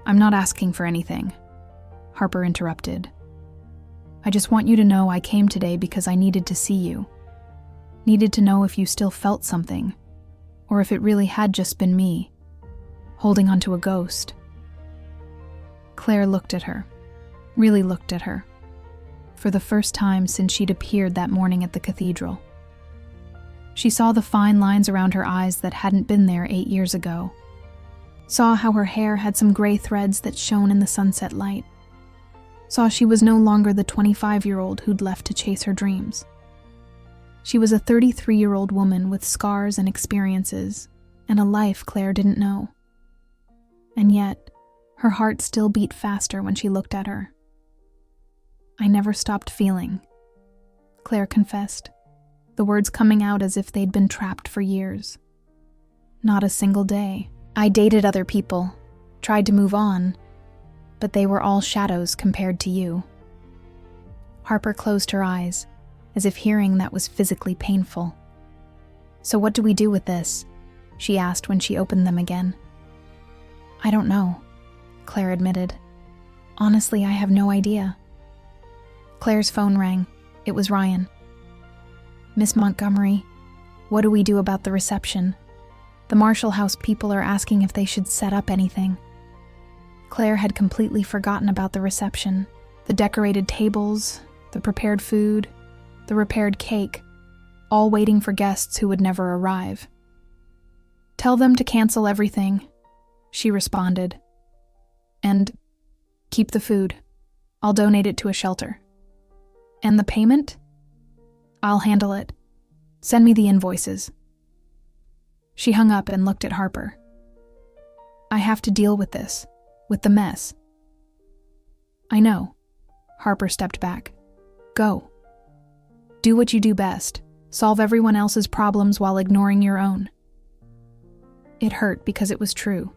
I'm not asking for anything, Harper interrupted. I just want you to know I came today because I needed to see you. Needed to know if you still felt something, or if it really had just been me, holding onto a ghost. Claire looked at her, really looked at her, for the first time since she'd appeared that morning at the cathedral. She saw the fine lines around her eyes that hadn't been there 8 years ago. Saw how her hair had some gray threads that shone in the sunset light. Saw she was no longer the 25-year-old who'd left to chase her dreams. She was a 33-year-old woman with scars and experiences, and a life Claire didn't know. And yet, her heart still beat faster when she looked at her. I never stopped feeling, Claire confessed, the words coming out as if they'd been trapped for years. Not a single day. I dated other people, tried to move on, but they were all shadows compared to you. Harper closed her eyes, as if hearing that was physically painful. So what do we do with this? She asked when she opened them again. I don't know, Claire admitted. Honestly, I have no idea. Claire's phone rang. It was Ryan. Miss Montgomery, what do we do about the reception? The Marshall House people are asking if they should set up anything. Claire had completely forgotten about the reception, the decorated tables, the prepared food, the repaired cake, all waiting for guests who would never arrive. Tell them to cancel everything, she responded. And keep the food. I'll donate it to a shelter. And the payment? I'll handle it. Send me the invoices. She hung up and looked at Harper. I have to deal with this, with the mess. I know. Harper stepped back. Go. Do what you do best. Solve everyone else's problems while ignoring your own. It hurt because it was true.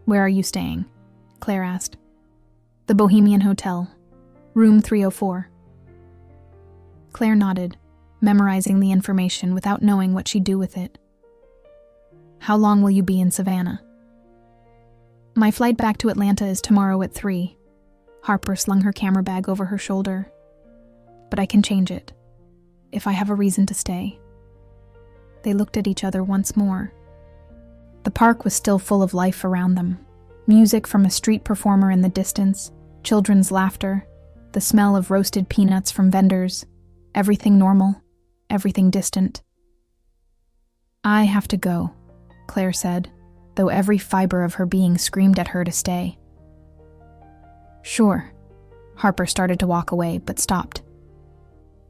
Where are you staying? Claire asked. The Bohemian Hotel, room 304. Claire nodded, memorizing the information without knowing what she'd do with it. How long will you be in Savannah? My flight back to Atlanta is tomorrow at 3. Harper slung her camera bag over her shoulder. But I can change it, if I have a reason to stay. They looked at each other once more. The park was still full of life around them. Music from a street performer in the distance, children's laughter, the smell of roasted peanuts from vendors, everything normal, everything distant. I have to go, Claire said, though every fiber of her being screamed at her to stay. Sure. Harper started to walk away, but stopped.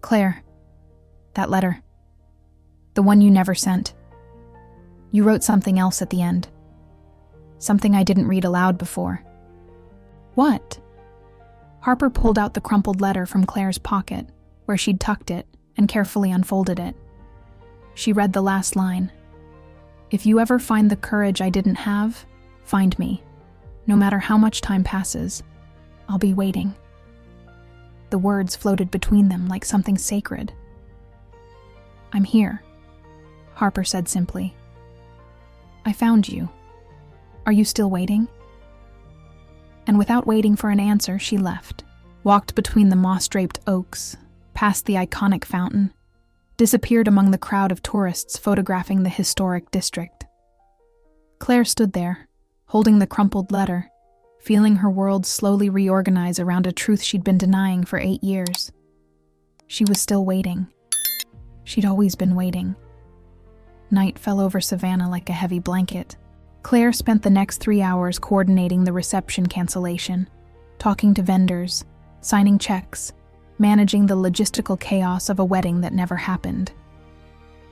Claire, that letter. The one you never sent. You wrote something else at the end. Something I didn't read aloud before. What? Harper pulled out the crumpled letter from Claire's pocket, where she'd tucked it, and carefully unfolded it. She read the last line. If you ever find the courage I didn't have, find me. No matter how much time passes, I'll be waiting. The words floated between them like something sacred. I'm here, Harper said simply. I found you. Are you still waiting? And without waiting for an answer, she left, walked between the moss-draped oaks, past the iconic fountain, disappeared among the crowd of tourists photographing the historic district. Claire stood there, holding the crumpled letter, feeling her world slowly reorganize around a truth she'd been denying for 8 years. She was still waiting. She'd always been waiting. Night fell over Savannah like a heavy blanket. Claire spent the next 3 hours coordinating the reception cancellation, talking to vendors, signing checks, managing the logistical chaos of a wedding that never happened.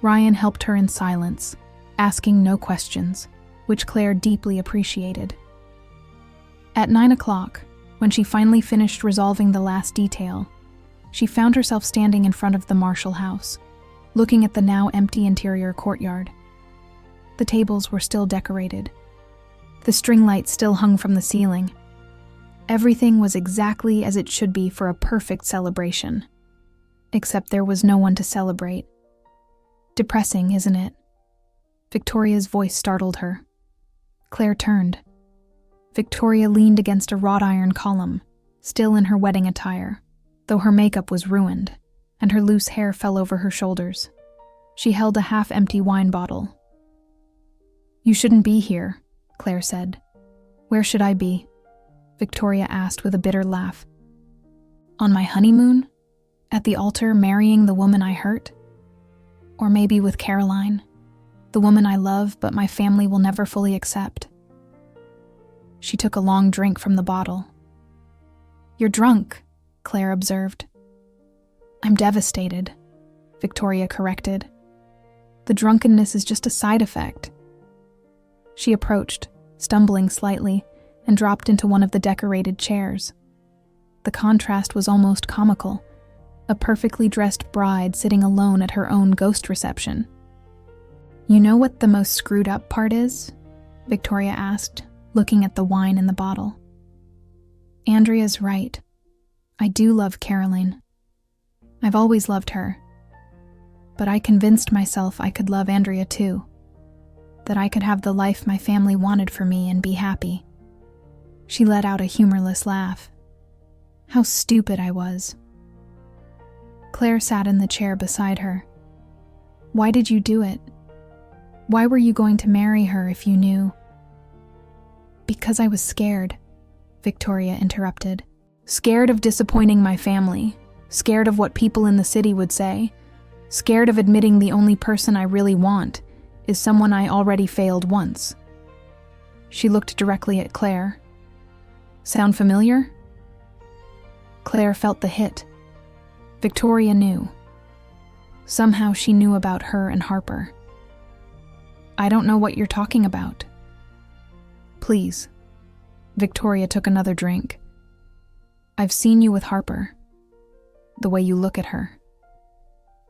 Ryan helped her in silence, asking no questions, which Claire deeply appreciated. At 9 o'clock, when she finally finished resolving the last detail, she found herself standing in front of the Marshall house, looking at the now empty interior courtyard. The tables were still decorated. The string lights still hung from the ceiling. Everything was exactly as it should be for a perfect celebration. Except there was no one to celebrate. Depressing, isn't it? Victoria's voice startled her. Claire turned. Victoria leaned against a wrought iron column, still in her wedding attire, though her makeup was ruined, and her loose hair fell over her shoulders. She held a half-empty wine bottle. You shouldn't be here, Claire said. Where should I be? Victoria asked with a bitter laugh. On my honeymoon? At the altar marrying the woman I hurt? Or maybe with Caroline, the woman I love but my family will never fully accept. She took a long drink from the bottle. You're drunk, Claire observed. I'm devastated, Victoria corrected. The drunkenness is just a side effect. She approached, stumbling slightly, and dropped into one of the decorated chairs. The contrast was almost comical, a perfectly dressed bride sitting alone at her own ghost reception. You know what the most screwed up part is? Victoria asked, looking at the wine in the bottle. Andrea's right. I do love Caroline. I've always loved her. But I convinced myself I could love Andrea too. That I could have the life my family wanted for me and be happy. She let out a humorless laugh. How stupid I was. Claire sat in the chair beside her. Why did you do it? Why were you going to marry her if you knew? Because I was scared, Victoria interrupted. Scared of disappointing my family. Scared of what people in the city would say. Scared of admitting the only person I really want is someone I already failed once. She looked directly at Claire. Sound familiar? Claire felt the hit. Victoria knew. Somehow she knew about her and Harper. I don't know what you're talking about. Please. Victoria took another drink. I've seen you with Harper. The way you look at her.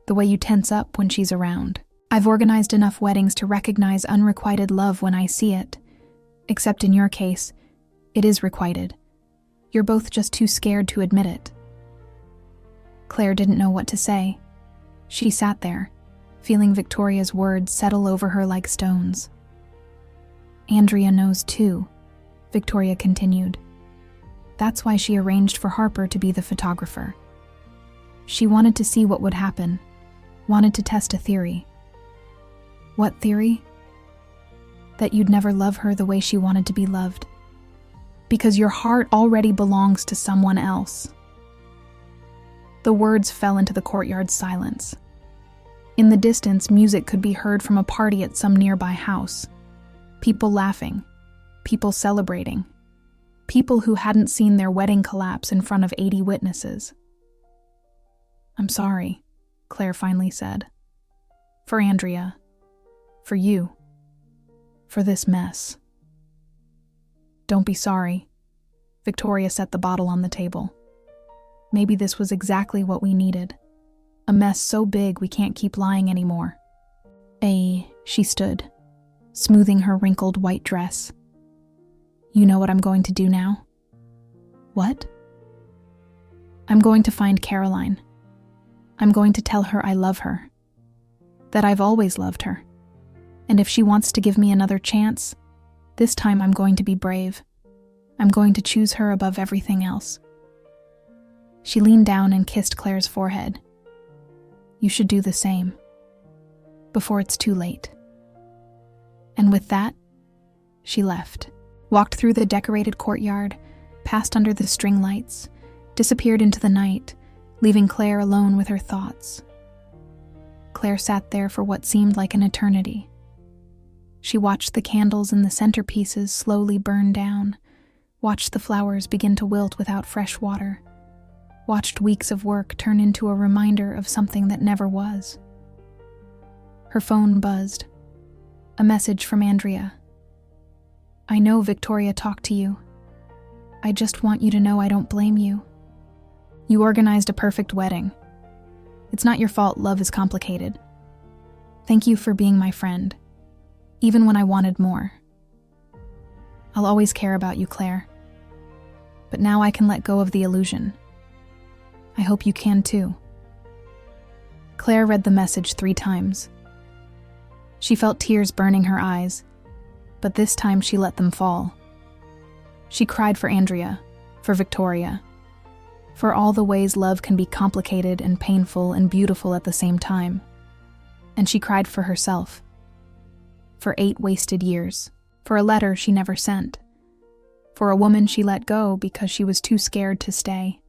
The way you tense up when she's around. I've organized enough weddings to recognize unrequited love when I see it. Except in your case, it is requited. You're both just too scared to admit it. Claire didn't know what to say. She sat there, feeling Victoria's words settle over her like stones. Andrea knows too, Victoria continued. That's why she arranged for Harper to be the photographer. She wanted to see what would happen, wanted to test a theory. What theory? That you'd never love her the way she wanted to be loved. Because your heart already belongs to someone else. The words fell into the courtyard's silence. In the distance, music could be heard from a party at some nearby house. People laughing, people celebrating, people who hadn't seen their wedding collapse in front of 80 witnesses. I'm sorry, Claire finally said. For Andrea. For you. For this mess. Don't be sorry. Victoria set the bottle on the table. Maybe this was exactly what we needed. A mess so big we can't keep lying anymore. She stood, smoothing her wrinkled white dress. You know what I'm going to do now? What? I'm going to find Caroline. I'm going to tell her I love her. That I've always loved her. And if she wants to give me another chance, this time I'm going to be brave. I'm going to choose her above everything else. She leaned down and kissed Claire's forehead. You should do the same. Before it's too late. And with that, she left, walked through the decorated courtyard, passed under the string lights, disappeared into the night, leaving Claire alone with her thoughts. Claire sat there for what seemed like an eternity. She watched the candles in the centerpieces slowly burn down, watched the flowers begin to wilt without fresh water, watched weeks of work turn into a reminder of something that never was. Her phone buzzed. A message from Andrea. I know Victoria talked to you. I just want you to know I don't blame you. You organized a perfect wedding. It's not your fault love is complicated. Thank you for being my friend, even when I wanted more. I'll always care about you, Claire. But now I can let go of the illusion. I hope you can too. Claire read the message 3 times. She felt tears burning her eyes, but this time she let them fall. She cried for Andrea, for Victoria, for all the ways love can be complicated and painful and beautiful at the same time. And she cried for herself, for 8 wasted years, for a letter she never sent, for a woman she let go because she was too scared to stay.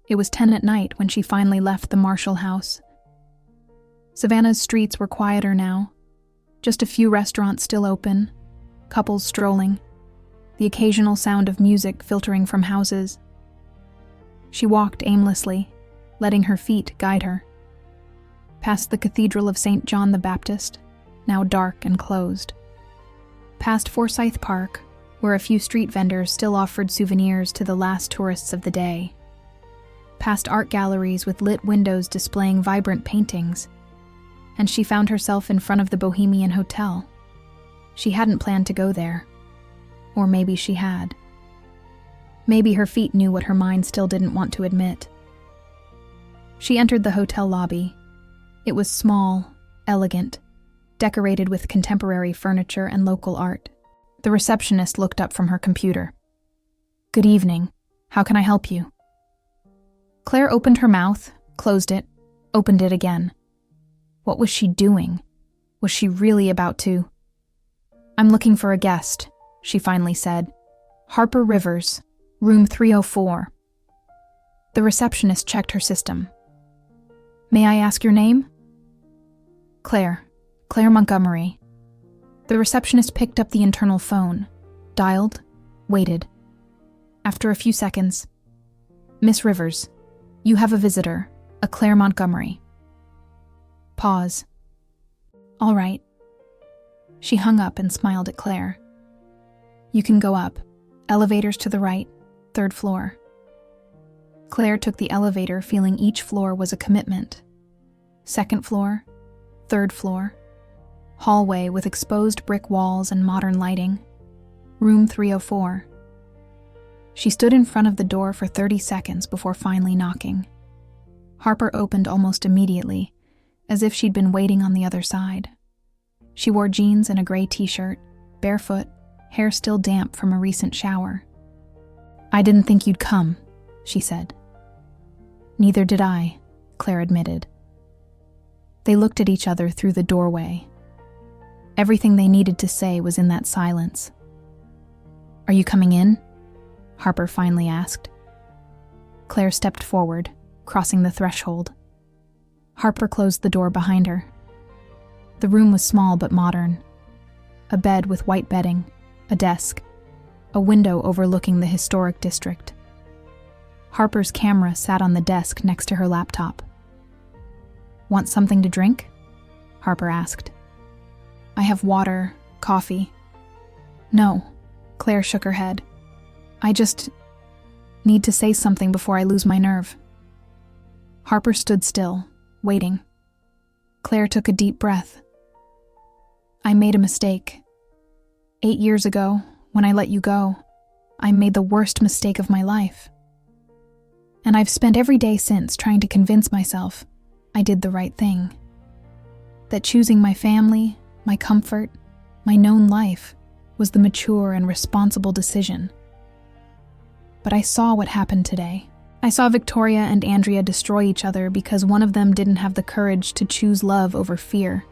It was 10 at night when she finally left the Marshall house. Savannah's streets were quieter now, just a few restaurants still open, couples strolling, the occasional sound of music filtering from houses. She walked aimlessly, letting her feet guide her. Past the Cathedral of St. John the Baptist, now dark and closed. Past Forsyth Park, where a few street vendors still offered souvenirs to the last tourists of the day. Past art galleries with lit windows displaying vibrant paintings. And she found herself in front of the Bohemian Hotel. She hadn't planned to go there. Or maybe she had. Maybe her feet knew what her mind still didn't want to admit. She entered the hotel lobby. It was small, elegant, decorated with contemporary furniture and local art. The receptionist looked up from her computer. Good evening. How can I help you? Claire opened her mouth, closed it, opened it again. What was she doing? Was she really about to? I'm looking for a guest, she finally said. Harper Rivers, room 304. The receptionist checked her system. May I ask your name? Claire Montgomery. The receptionist picked up the internal phone, dialed, waited. After a few seconds, Miss Rivers, you have a visitor, a Claire Montgomery. Pause. All right. She hung up and smiled at Claire. You can go up. Elevators to the right, 3rd floor. Claire took the elevator, feeling each floor was a commitment. 2nd floor, 3rd floor. Hallway with exposed brick walls and modern lighting. Room 304. She stood in front of the door for 30 seconds before finally knocking. Harper opened almost immediately, as if she'd been waiting on the other side. She wore jeans and a gray t-shirt, barefoot, hair still damp from a recent shower. "I didn't think you'd come," she said. "Neither did I," Claire admitted. They looked at each other through the doorway. Everything they needed to say was in that silence. "Are you coming in?" Harper finally asked. Claire stepped forward, crossing the threshold. Harper closed the door behind her. The room was small but modern. A bed with white bedding, a desk, a window overlooking the historic district. Harper's camera sat on the desk next to her laptop. "Want something to drink?" Harper asked. "I have water, coffee." "No," Claire shook her head. "I just need to say something before I lose my nerve." Harper stood still, waiting. Claire took a deep breath. "I made a mistake. 8 years ago, when I let you go, I made the worst mistake of my life. And I've spent every day since trying to convince myself I did the right thing. That choosing my family, my comfort, my known life was the mature and responsible decision. But I saw what happened today. I saw Victoria and Andrea destroy each other because one of them didn't have the courage to choose love over fear.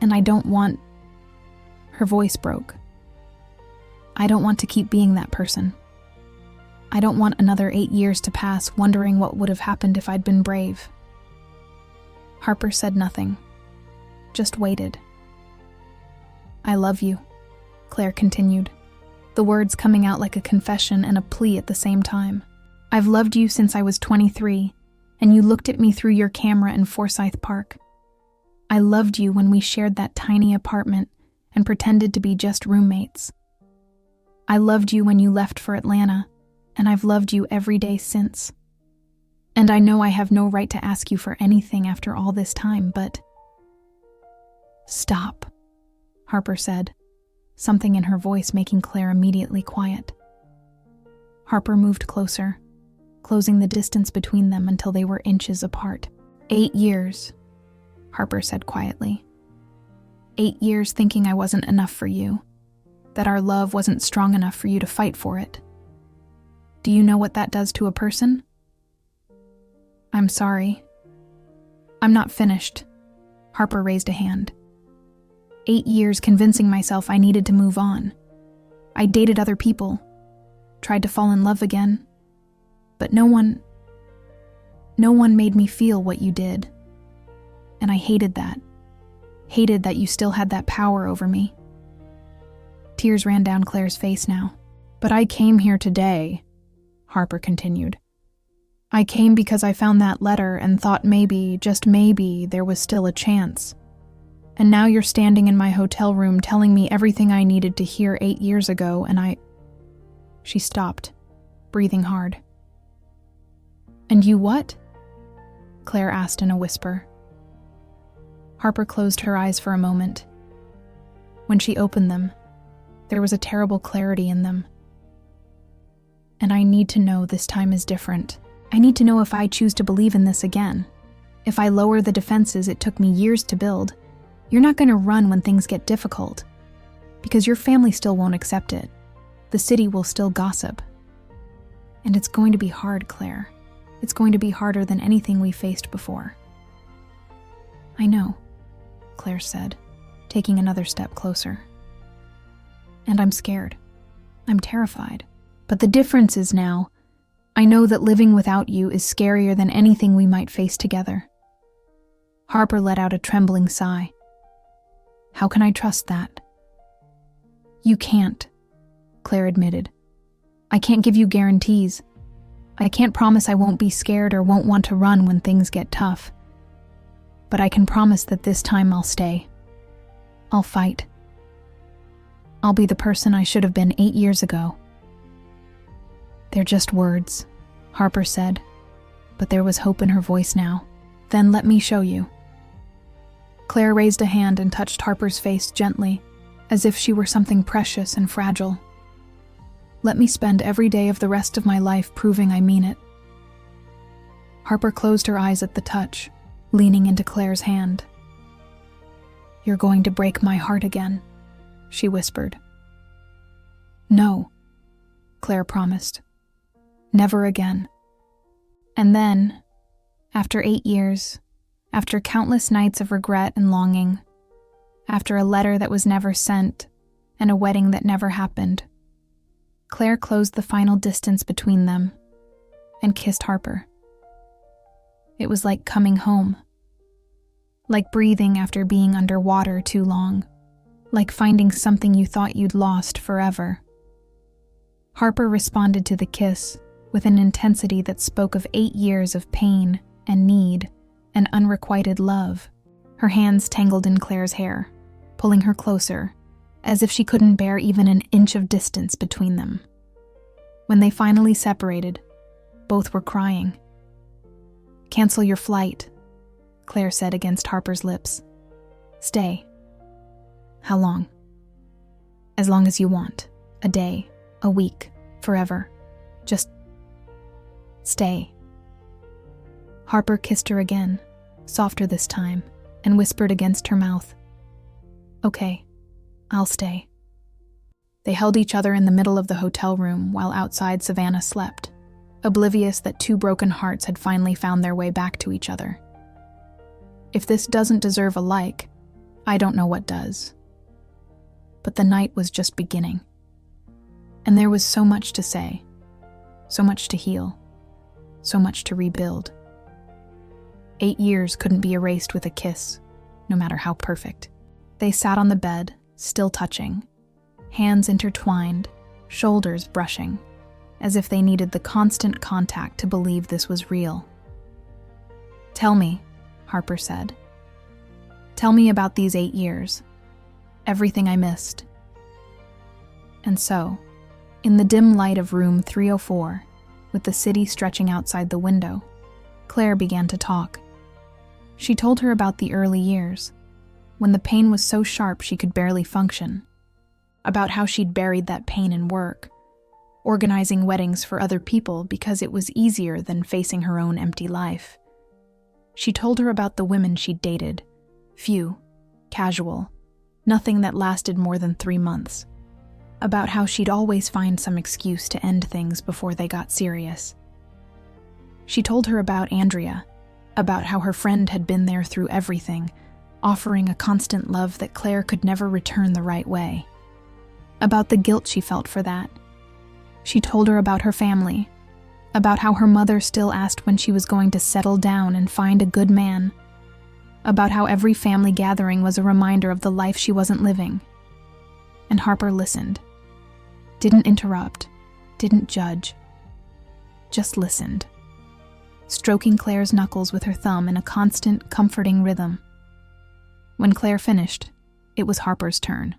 And I don't want..." Her voice broke. "I don't want to keep being that person. I don't want another 8 years to pass wondering what would have happened if I'd been brave." Harper said nothing, just waited. "I love you," Claire continued, the words coming out like a confession and a plea at the same time. "I've loved you since I was 23, and you looked at me through your camera in Forsyth Park. I loved you when we shared that tiny apartment and pretended to be just roommates. I loved you when you left for Atlanta, and I've loved you every day since. And I know I have no right to ask you for anything after all this time, but..." "Stop," Harper said, something in her voice making Claire immediately quiet. Harper moved closer, closing the distance between them until they were inches apart. 8 years, Harper said quietly. 8 years thinking I wasn't enough for you, that our love wasn't strong enough for you to fight for it. Do you know what that does to a person? I'm sorry. I'm not finished. Harper raised a hand. 8 years convincing myself I needed to move on. I dated other people, tried to fall in love again, but no one made me feel what you did. And I hated that. Hated that you still had that power over me. Tears ran down Claire's face now. But I came here today, Harper continued. I came because I found that letter and thought maybe, just maybe, there was still a chance. And now you're standing in my hotel room telling me everything I needed to hear 8 years ago, and I... She stopped, breathing hard. And you what? Claire asked in a whisper. Harper closed her eyes for a moment. When she opened them, there was a terrible clarity in them. And I need to know this time is different. I need to know if I choose to believe in this again. If I lower the defenses it took me years to build, you're not going to run when things get difficult. Because your family still won't accept it. The city will still gossip. And it's going to be hard, Claire. It's going to be harder than anything we faced before. I know, Claire said, taking another step closer. And I'm scared. I'm terrified. But the difference is now, I know that living without you is scarier than anything we might face together. Harper let out a trembling sigh. How can I trust that? You can't, Claire admitted. I can't give you guarantees. I can't promise I won't be scared or won't want to run when things get tough. But I can promise that this time I'll stay. I'll fight. I'll be the person I should have been 8 years ago. They're just words, Harper said, but there was hope in her voice now. Then let me show you. Claire raised a hand and touched Harper's face gently, as if she were something precious and fragile. Let me spend every day of the rest of my life proving I mean it. Harper closed her eyes at the touch, leaning into Claire's hand. You're going to break my heart again, she whispered. No, Claire promised. Never again. And then, after 8 years, after countless nights of regret and longing, after a letter that was never sent and a wedding that never happened, Claire closed the final distance between them and kissed Harper. It was like coming home, like breathing after being underwater too long, like finding something you thought you'd lost forever. Harper responded to the kiss with an intensity that spoke of 8 years of pain and need and unrequited love. Her hands tangled in Claire's hair, pulling her closer, as if she couldn't bear even an inch of distance between them. When they finally separated, both were crying. "Cancel your flight," Claire said against Harper's lips. "Stay." "How long?" "As long as you want. A day, a week, forever. Just stay." Harper kissed her again, softer this time, and whispered against her mouth, "Okay, I'll stay." They held each other in the middle of the hotel room while outside Savannah slept, oblivious that two broken hearts had finally found their way back to each other. If this doesn't deserve a like, I don't know what does. But the night was just beginning. And there was so much to say, so much to heal, so much to rebuild. 8 years couldn't be erased with a kiss, no matter how perfect. They sat on the bed, still touching, hands intertwined, shoulders brushing, as if they needed the constant contact to believe this was real. "Tell me," Harper said. "Tell me about these 8 years. Everything I missed." And so, in the dim light of room 304, with the city stretching outside the window, Claire began to talk. She told her about the early years, when the pain was so sharp she could barely function, about how she'd buried that pain in work, organizing weddings for other people because it was easier than facing her own empty life. She told her about the women she'd dated, few, casual, nothing that lasted more than 3 months, about how she'd always find some excuse to end things before they got serious. She told her about Andrea, about how her friend had been there through everything, offering a constant love that Claire could never return the right way, about the guilt she felt for that. She told her about her family, about how her mother still asked when she was going to settle down and find a good man, about how every family gathering was a reminder of the life she wasn't living. And Harper listened, didn't interrupt, didn't judge, just listened, stroking Claire's knuckles with her thumb in a constant, comforting rhythm. When Claire finished, it was Harper's turn.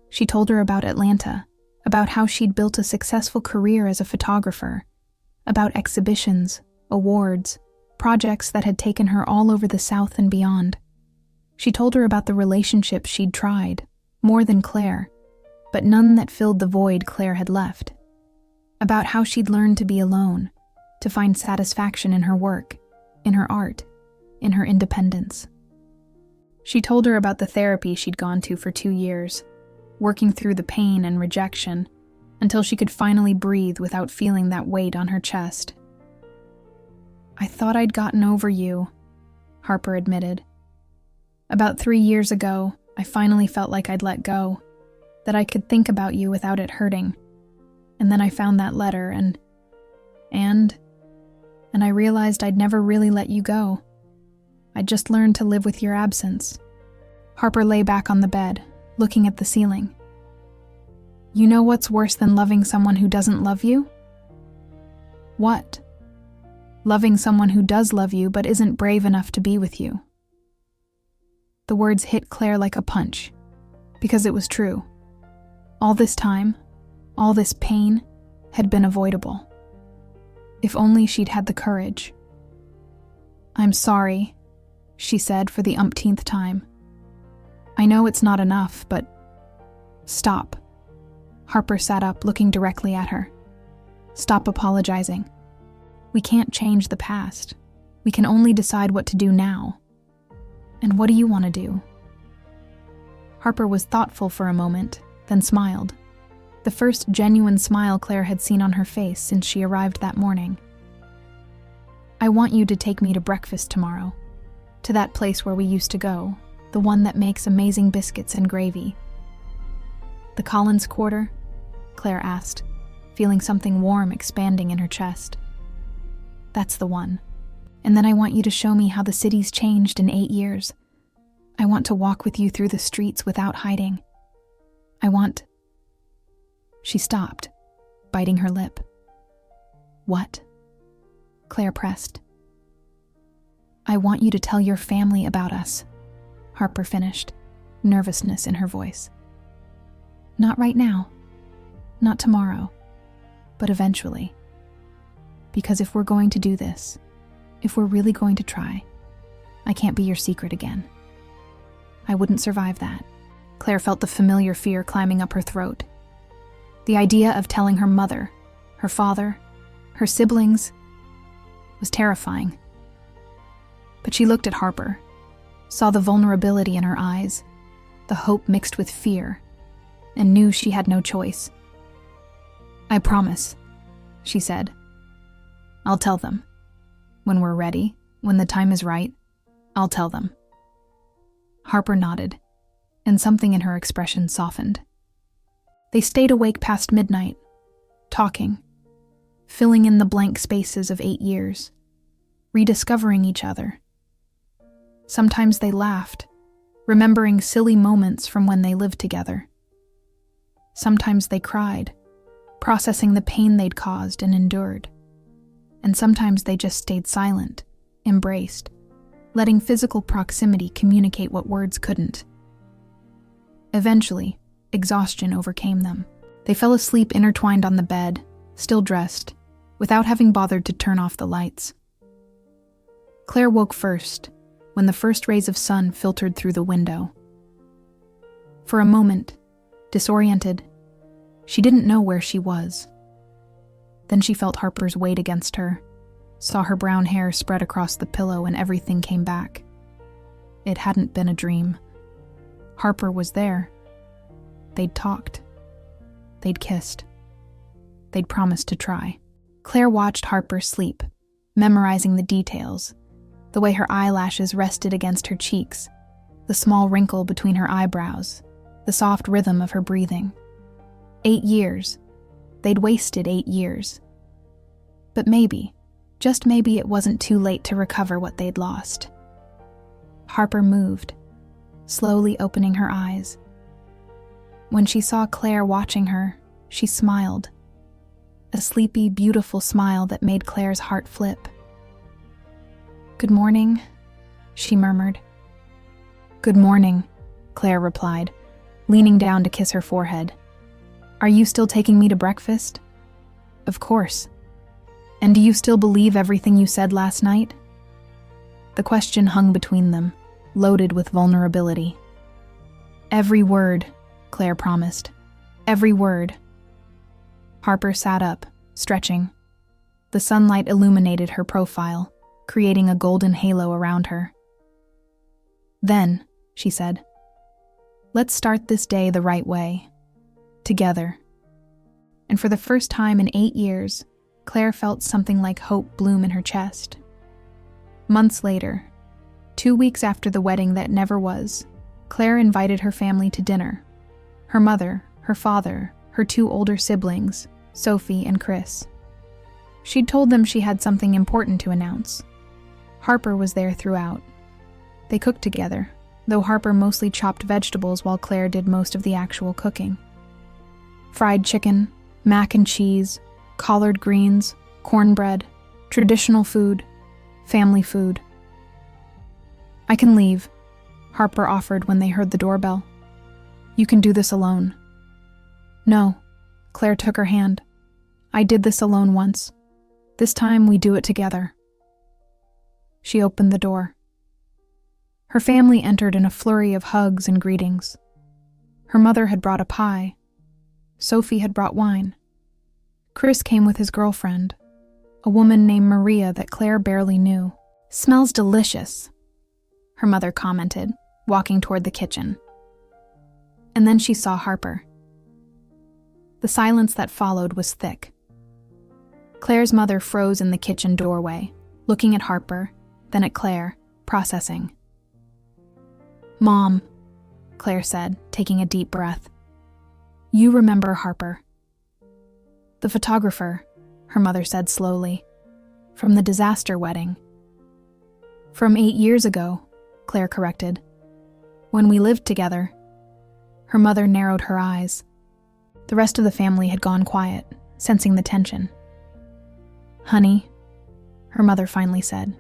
She told her about Atlanta, about how she'd built a successful career as a photographer, about exhibitions, awards, projects that had taken her all over the South and beyond. She told her about the relationships she'd tried, more than Claire, but none that filled the void Claire had left, about how she'd learned to be alone, to find satisfaction in her work, in her art, in her independence. She told her about the therapy she'd gone to for 2 years, working through the pain and rejection until she could finally breathe without feeling that weight on her chest. "I thought I'd gotten over you," Harper admitted. "About 3 years ago, I finally felt like I'd let go, that I could think about you without it hurting. And then I found that letter and I realized I'd never really let you go. I'd just learned to live with your absence." Harper lay back on the bed, looking at the ceiling. "You know what's worse than loving someone who doesn't love you?" "What?" "Loving someone who does love you but isn't brave enough to be with you." The words hit Claire like a punch, because it was true. All this time, all this pain, had been avoidable. If only she'd had the courage. "I'm sorry," she said for the umpteenth time. "I know it's not enough, but..." "Stop." Harper sat up, looking directly at her. "Stop apologizing. We can't change the past. We can only decide what to do now. And what do you want to do?" Harper was thoughtful for a moment, then smiled. the first genuine smile Claire had seen on her face since she arrived that morning. "I want you to take me to breakfast tomorrow, to that place where we used to go, the one that makes amazing biscuits and gravy." "The Collins Quarter?" Claire asked, feeling something warm expanding in her chest. "That's the one. And then I want you to show me how the city's changed in 8 years. I want to walk with you through the streets without hiding. I want..." She stopped, biting her lip. "What?" Claire pressed. "I want you to tell your family about us," Harper finished, nervousness in her voice. "Not right now, not tomorrow, but eventually. Because if we're going to do this, if we're really going to try, I can't be your secret again. I wouldn't survive that." Claire felt the familiar fear climbing up her throat. The idea of telling her mother, her father, her siblings was terrifying. But she looked at Harper, saw the vulnerability in her eyes, the hope mixed with fear, and knew she had no choice. "I promise," she said. "I'll tell them. When we're ready, when the time is right, I'll tell them." Harper nodded, and something in her expression softened. They stayed awake past midnight, talking, filling in the blank spaces of 8 years, rediscovering each other. Sometimes they laughed, remembering silly moments from when they lived together. Sometimes they cried, processing the pain they'd caused and endured. And sometimes they just stayed silent, embraced, letting physical proximity communicate what words couldn't. Eventually, exhaustion overcame them. They fell asleep intertwined on the bed, still dressed, without having bothered to turn off the lights. Claire woke first, when the first rays of sun filtered through the window. For a moment, disoriented, she didn't know where she was. Then she felt Harper's weight against her, saw her brown hair spread across the pillow, and everything came back. It hadn't been a dream. Harper was there. They'd talked. They'd kissed. They'd promised to try. Claire watched Harper sleep, memorizing the details, the way her eyelashes rested against her cheeks, the small wrinkle between her eyebrows, the soft rhythm of her breathing. 8 years. They'd wasted 8 years. But maybe, just maybe, it wasn't too late to recover what they'd lost. Harper moved, slowly opening her eyes. When she saw Claire watching her, she smiled. A sleepy, beautiful smile that made Claire's heart flip. "Good morning," she murmured. "Good morning," Claire replied, leaning down to kiss her forehead. "Are you still taking me to breakfast?" "Of course. And do you still believe everything you said last night?" The question hung between them, loaded with vulnerability. "Every word," Claire promised. "Every word." Harper sat up, stretching. The sunlight illuminated her profile, creating a golden halo around her. "Then," she said, "let's start this day the right way. Together." And for the first time in 8 years, Claire felt something like hope bloom in her chest. Months later, 2 weeks after the wedding that never was, Claire invited her family to dinner. Her mother, her father, her 2 older siblings, Sophie and Chris. She'd told them she had something important to announce. Harper was there throughout. They cooked together, though Harper mostly chopped vegetables while Claire did most of the actual cooking. Fried chicken, mac and cheese, collard greens, cornbread, traditional food, family food. "I can leave," Harper offered when they heard the doorbell. "You can do this alone." "No," Claire took her hand. "I did this alone once. This time we do it together." She opened the door. Her family entered in a flurry of hugs and greetings. Her mother had brought a pie. Sophie had brought wine. Chris came with his girlfriend, a woman named Maria that Claire barely knew. "Smells delicious," her mother commented, walking toward the kitchen. And then she saw Harper. The silence that followed was thick. Claire's mother froze in the kitchen doorway, looking at Harper, then at Claire, processing. "Mom," Claire said, taking a deep breath. "You remember Harper." "The photographer," her mother said slowly. "From the disaster wedding." "From 8 years ago," Claire corrected. "When we lived together." Her mother narrowed her eyes. The rest of the family had gone quiet, sensing the tension. "Honey," her mother finally said.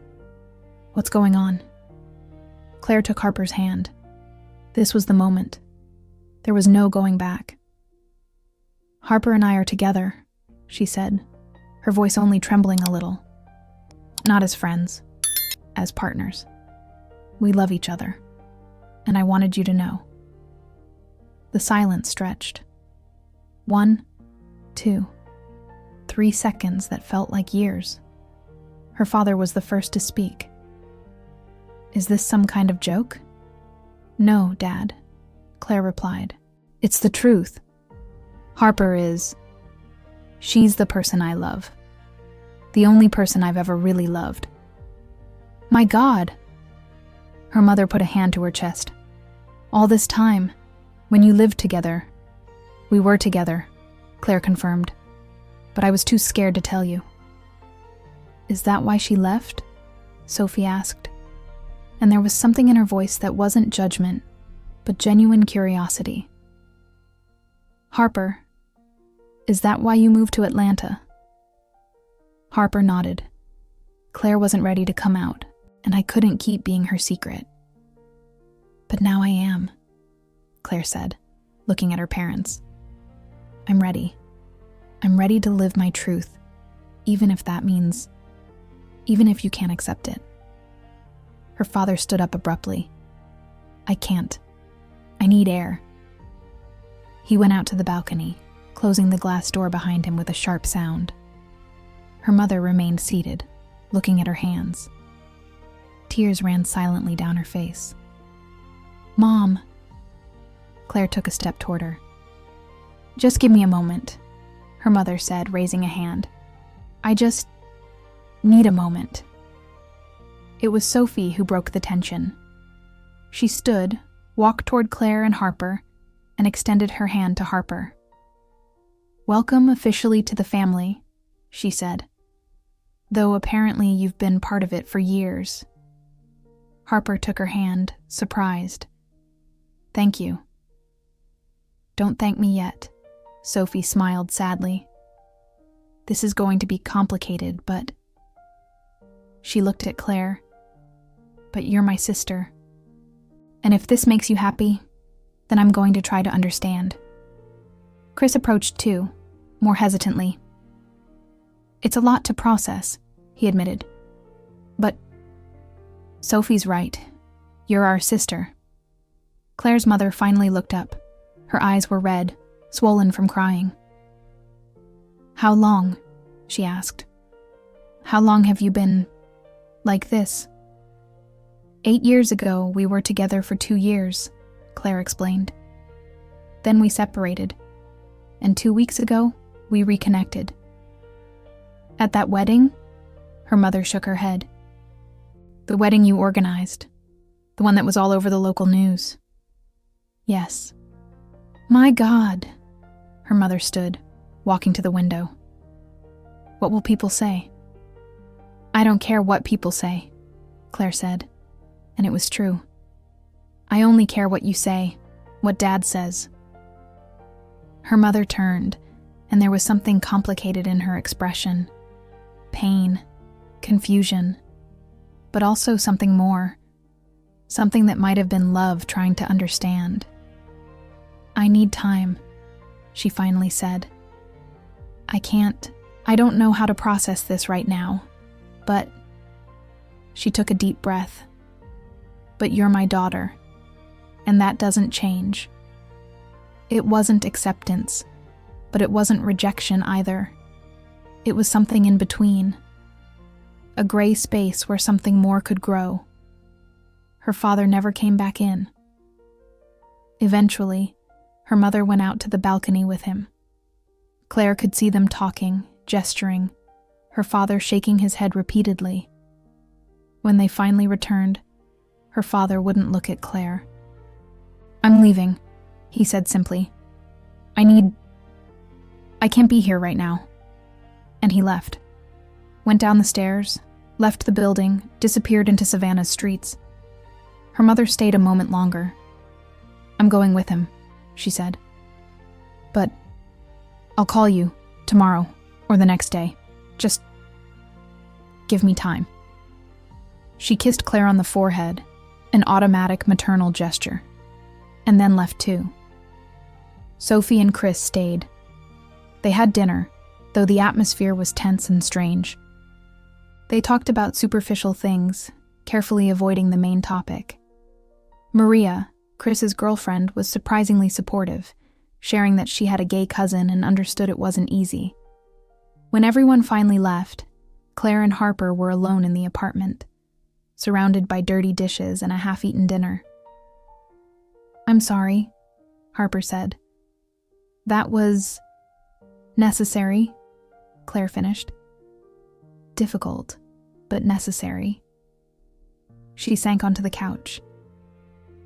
"What's going on?" Claire took Harper's hand. This was the moment. There was no going back. "Harper and I are together," she said, her voice only trembling a little. "Not as friends, as partners. We love each other, and I wanted you to know." The silence stretched. 1, 2, 3 seconds that felt like years. Her father was the first to speak. "Is this some kind of joke?" "No, Dad," Claire replied. "It's the truth. Harper is... she's the person I love. The only person I've ever really loved." "My God!" Her mother put a hand to her chest. "All this time, when you lived together..." "We were together," Claire confirmed. "But I was too scared to tell you." "Is that why she left?" Sophie asked. And there was something in her voice that wasn't judgment, but genuine curiosity. "Harper, is that why you moved to Atlanta?" Harper nodded. Claire wasn't ready to come out, and I couldn't keep being her secret. "But now I am," Claire said, looking at her parents. "I'm ready. I'm ready to live my truth, even if that means... even if you can't accept it." Her father stood up abruptly. "I can't. I need air." He went out to the balcony, closing the glass door behind him with a sharp sound. Her mother remained seated, looking at her hands. Tears ran silently down her face. "Mom." Claire took a step toward her. "Just give me a moment," her mother said, raising a hand. "I just need a moment." It was Sophie who broke the tension. She stood, walked toward Claire and Harper, and extended her hand to Harper. "Welcome officially to the family," she said, "though apparently you've been part of it for years." Harper took her hand, surprised. "Thank you." "Don't thank me yet," Sophie smiled sadly. "This is going to be complicated, but..." She looked at Claire. "But you're my sister. And if this makes you happy, then I'm going to try to understand." Chris approached too, more hesitantly. "It's a lot to process," he admitted. "But..." "Sophie's right. You're our sister." Claire's mother finally looked up. Her eyes were red, swollen from crying. "How long?" she asked. "How long have you been... like this?" 8 years ago, we were together for 2 years, Claire explained. Then we separated, and 2 weeks ago, we reconnected. "At that wedding?" Her mother shook her head. "The wedding you organized. The one that was all over the local news." "Yes." "My God!" Her mother stood, walking to the window. "What will people say?" "I don't care what people say," Claire said, and it was true. "I only care what you say, what Dad says." Her mother turned, and there was something complicated in her expression. Pain, confusion, but also something more. Something that might have been love trying to understand. "I need time," she finally said. I don't know how to process this right now, but..." She took a deep breath. "But you're my daughter, and that doesn't change." It wasn't acceptance, but it wasn't rejection either. It was something in between. A gray space where something more could grow. Her father never came back in. Eventually, her mother went out to the balcony with him. Claire could see them talking, gesturing, her father shaking his head repeatedly. When they finally returned, her father wouldn't look at Claire. "I'm leaving," he said simply. I can't be here right now." And he left. Went down the stairs, left the building, disappeared into Savannah's streets. Her mother stayed a moment longer. "I'm going with him," she said. "But I'll call you tomorrow or the next day. Just give me time." She kissed Claire on the forehead, an automatic maternal gesture, and then left too. Sophie and Chris stayed. They had dinner, though the atmosphere was tense and strange. They talked about superficial things, carefully avoiding the main topic. Maria, Chris's girlfriend, was surprisingly supportive, sharing that she had a gay cousin and understood it wasn't easy. When everyone finally left, Claire and Harper were alone in the apartment, surrounded by dirty dishes and a half-eaten dinner. "I'm sorry," Harper said. "That was necessary," Claire finished. "Difficult, but necessary." She sank onto the couch.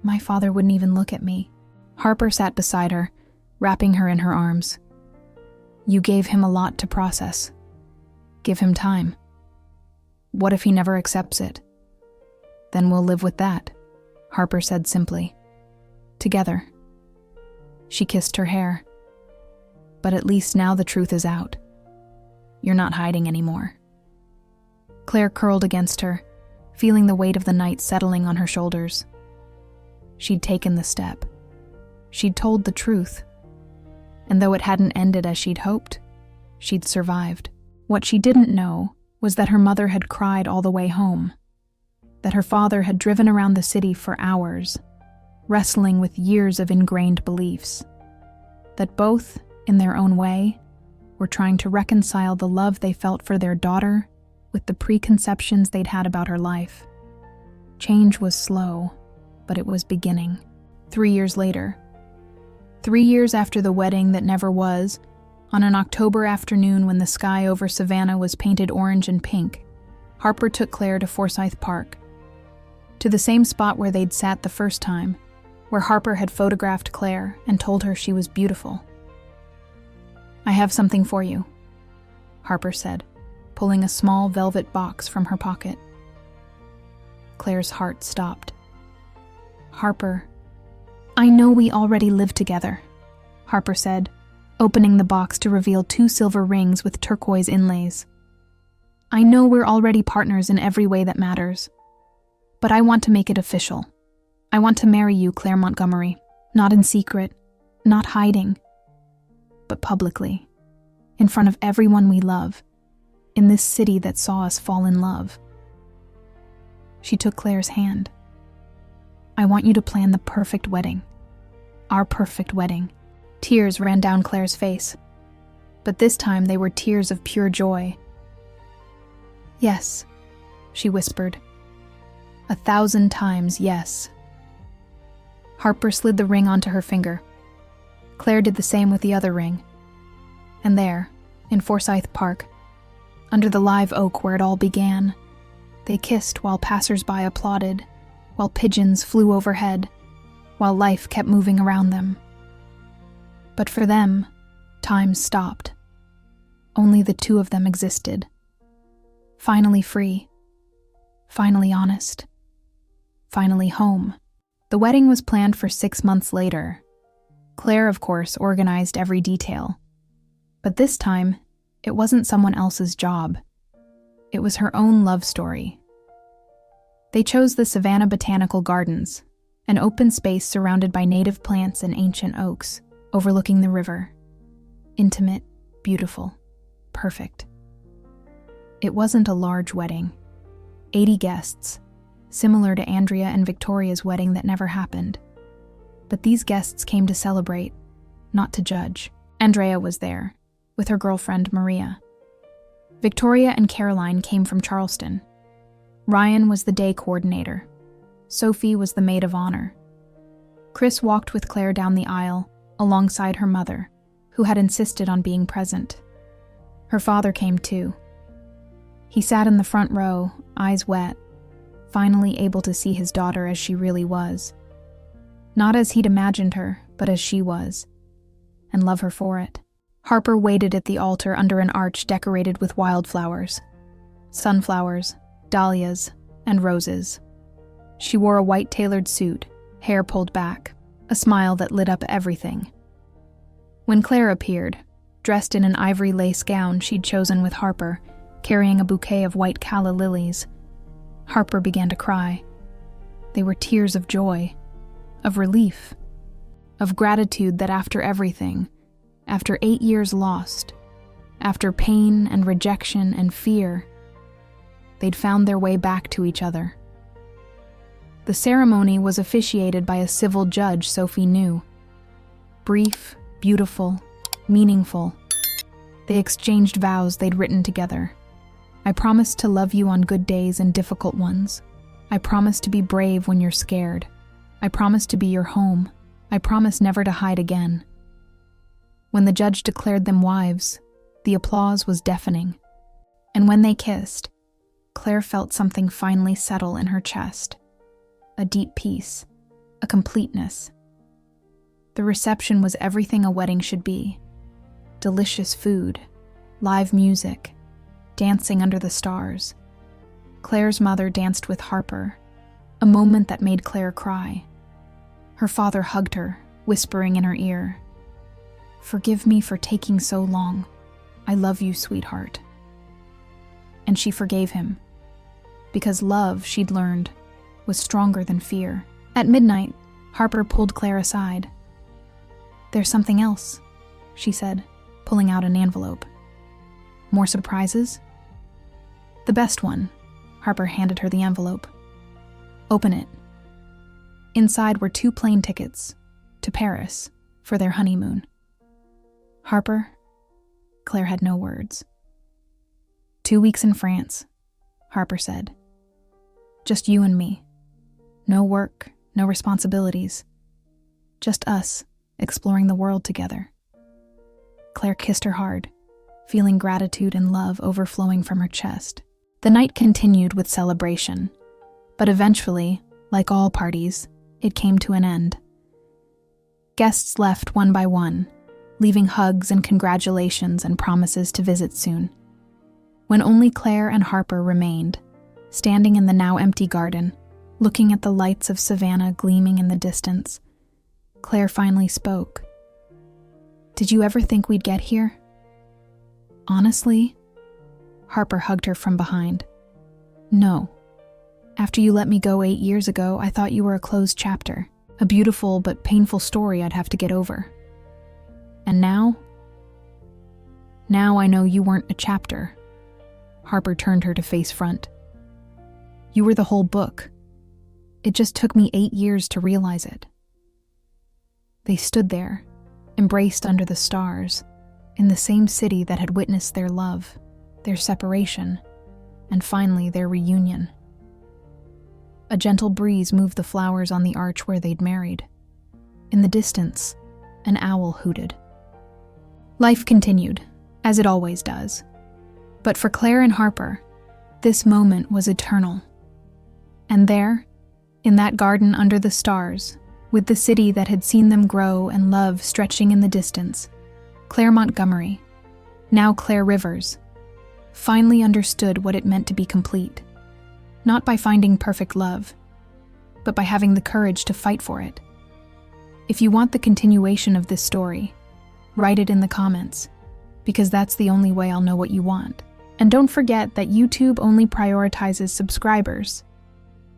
"My father wouldn't even look at me." Harper sat beside her, wrapping her in her arms. "You gave him a lot to process. Give him time. What if he never accepts it? Then we'll live with that," Harper said simply. "Together." She kissed her hair. "But at least now the truth is out. You're not hiding anymore." Claire curled against her, feeling the weight of the night settling on her shoulders. She'd taken the step. She'd told the truth. And though it hadn't ended as she'd hoped, she'd survived. What she didn't know was that her mother had cried all the way home, that her father had driven around the city for hours, wrestling with years of ingrained beliefs, that both, in their own way, were trying to reconcile the love they felt for their daughter with the preconceptions they'd had about her life. Change was slow, but it was beginning. 3 years later, 3 years after the wedding that never was, on an October afternoon when the sky over Savannah was painted orange and pink, Harper took Claire to Forsyth Park, to the same spot where they'd sat the first time, where Harper had photographed Claire and told her she was beautiful. "I have something for you," Harper said, pulling a small velvet box from her pocket. Claire's heart stopped. "Harper, I know we already live together," Harper said, opening the box to reveal 2 silver rings with turquoise inlays. "I know we're already partners in every way that matters. But I want to make it official. I want to marry you, Claire Montgomery, not in secret, not hiding, but publicly, in front of everyone we love, in this city that saw us fall in love." She took Claire's hand. "I want you to plan the perfect wedding. Our perfect wedding." Tears ran down Claire's face, but this time they were tears of pure joy. "Yes," she whispered. 1,000 times yes. Harper slid the ring onto her finger. Claire did the same with the other ring. And there, in Forsyth Park, under the live oak where it all began, they kissed while passers-by applauded, while pigeons flew overhead, while life kept moving around them. But for them, time stopped. Only the 2 of them existed. Finally free. Finally honest. Finally home. The wedding was planned for 6 months later. Claire, of course, organized every detail. But this time, it wasn't someone else's job. It was her own love story. They chose the Savannah Botanical Gardens, an open space surrounded by native plants and ancient oaks, overlooking the river. Intimate, beautiful, perfect. It wasn't a large wedding. 80 guests, similar to Andrea and Victoria's wedding that never happened. But these guests came to celebrate, not to judge. Andrea was there, with her girlfriend Maria. Victoria and Caroline came from Charleston. Ryan was the day coordinator. Sophie was the maid of honor. Chris walked with Claire down the aisle, alongside her mother, who had insisted on being present. Her father came too. He sat in the front row, eyes wet, finally able to see his daughter as she really was. Not as he'd imagined her, but as she was, and love her for it. Harper waited at the altar under an arch decorated with wildflowers, sunflowers, dahlias, and roses. She wore a white tailored suit, hair pulled back, a smile that lit up everything. When Claire appeared, dressed in an ivory lace gown she'd chosen with Harper, carrying a bouquet of white calla lilies, Harper began to cry. They were tears of joy, of relief, of gratitude that after everything, after 8 years lost, after pain and rejection and fear, they'd found their way back to each other. The ceremony was officiated by a civil judge Sophie knew. Brief, beautiful, meaningful. They exchanged vows they'd written together. I promise to love you on good days and difficult ones. I promise to be brave when you're scared. I promise to be your home. I promise never to hide again. When the judge declared them wives, the applause was deafening. And when they kissed, Claire felt something finally settle in her chest. A deep peace, a completeness. The reception was everything a wedding should be. Delicious food, live music, dancing under the stars. Claire's mother danced with Harper, a moment that made Claire cry. Her father hugged her, whispering in her ear, "Forgive me for taking so long. I love you, sweetheart." And she forgave him, because love, she'd learned, was stronger than fear. At midnight, Harper pulled Claire aside. "There's something else," she said, pulling out an envelope. "More surprises?" "The best one." Harper handed her the envelope. "Open it." Inside were 2 plane tickets to Paris for their honeymoon. "Harper," Claire had no words. 2 weeks in France, Harper said. "Just you and me. No work, no responsibilities. Just us, exploring the world together." Claire kissed her hard, feeling gratitude and love overflowing from her chest. The night continued with celebration, but eventually, like all parties, it came to an end. Guests left one by one, leaving hugs and congratulations and promises to visit soon. When only Claire and Harper remained, standing in the now empty garden, looking at the lights of Savannah gleaming in the distance, Claire finally spoke. "Did you ever think we'd get here?" "Honestly," Harper hugged her from behind. "No. After you let me go 8 years ago, I thought you were a closed chapter, a beautiful but painful story I'd have to get over. And now? Now I know you weren't a chapter." Harper turned her to face front. "You were the whole book. It just took me 8 years to realize it." They stood there, embraced under the stars, in the same city that had witnessed their love, their separation, and finally their reunion. A gentle breeze moved the flowers on the arch where they'd married. In the distance, an owl hooted. Life continued, as it always does. But for Claire and Harper, this moment was eternal. And there, in that garden under the stars, with the city that had seen them grow and love stretching in the distance, Claire Montgomery, now Claire Rivers, finally understood what it meant to be complete. Not by finding perfect love, but by having the courage to fight for it. If you want the continuation of this story, write it in the comments, because that's the only way I'll know what you want. And don't forget that YouTube only prioritizes subscribers.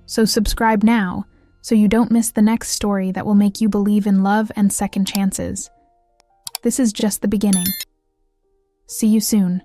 So subscribe now, so you don't miss the next story that will make you believe in love and second chances. This is just the beginning. See you soon.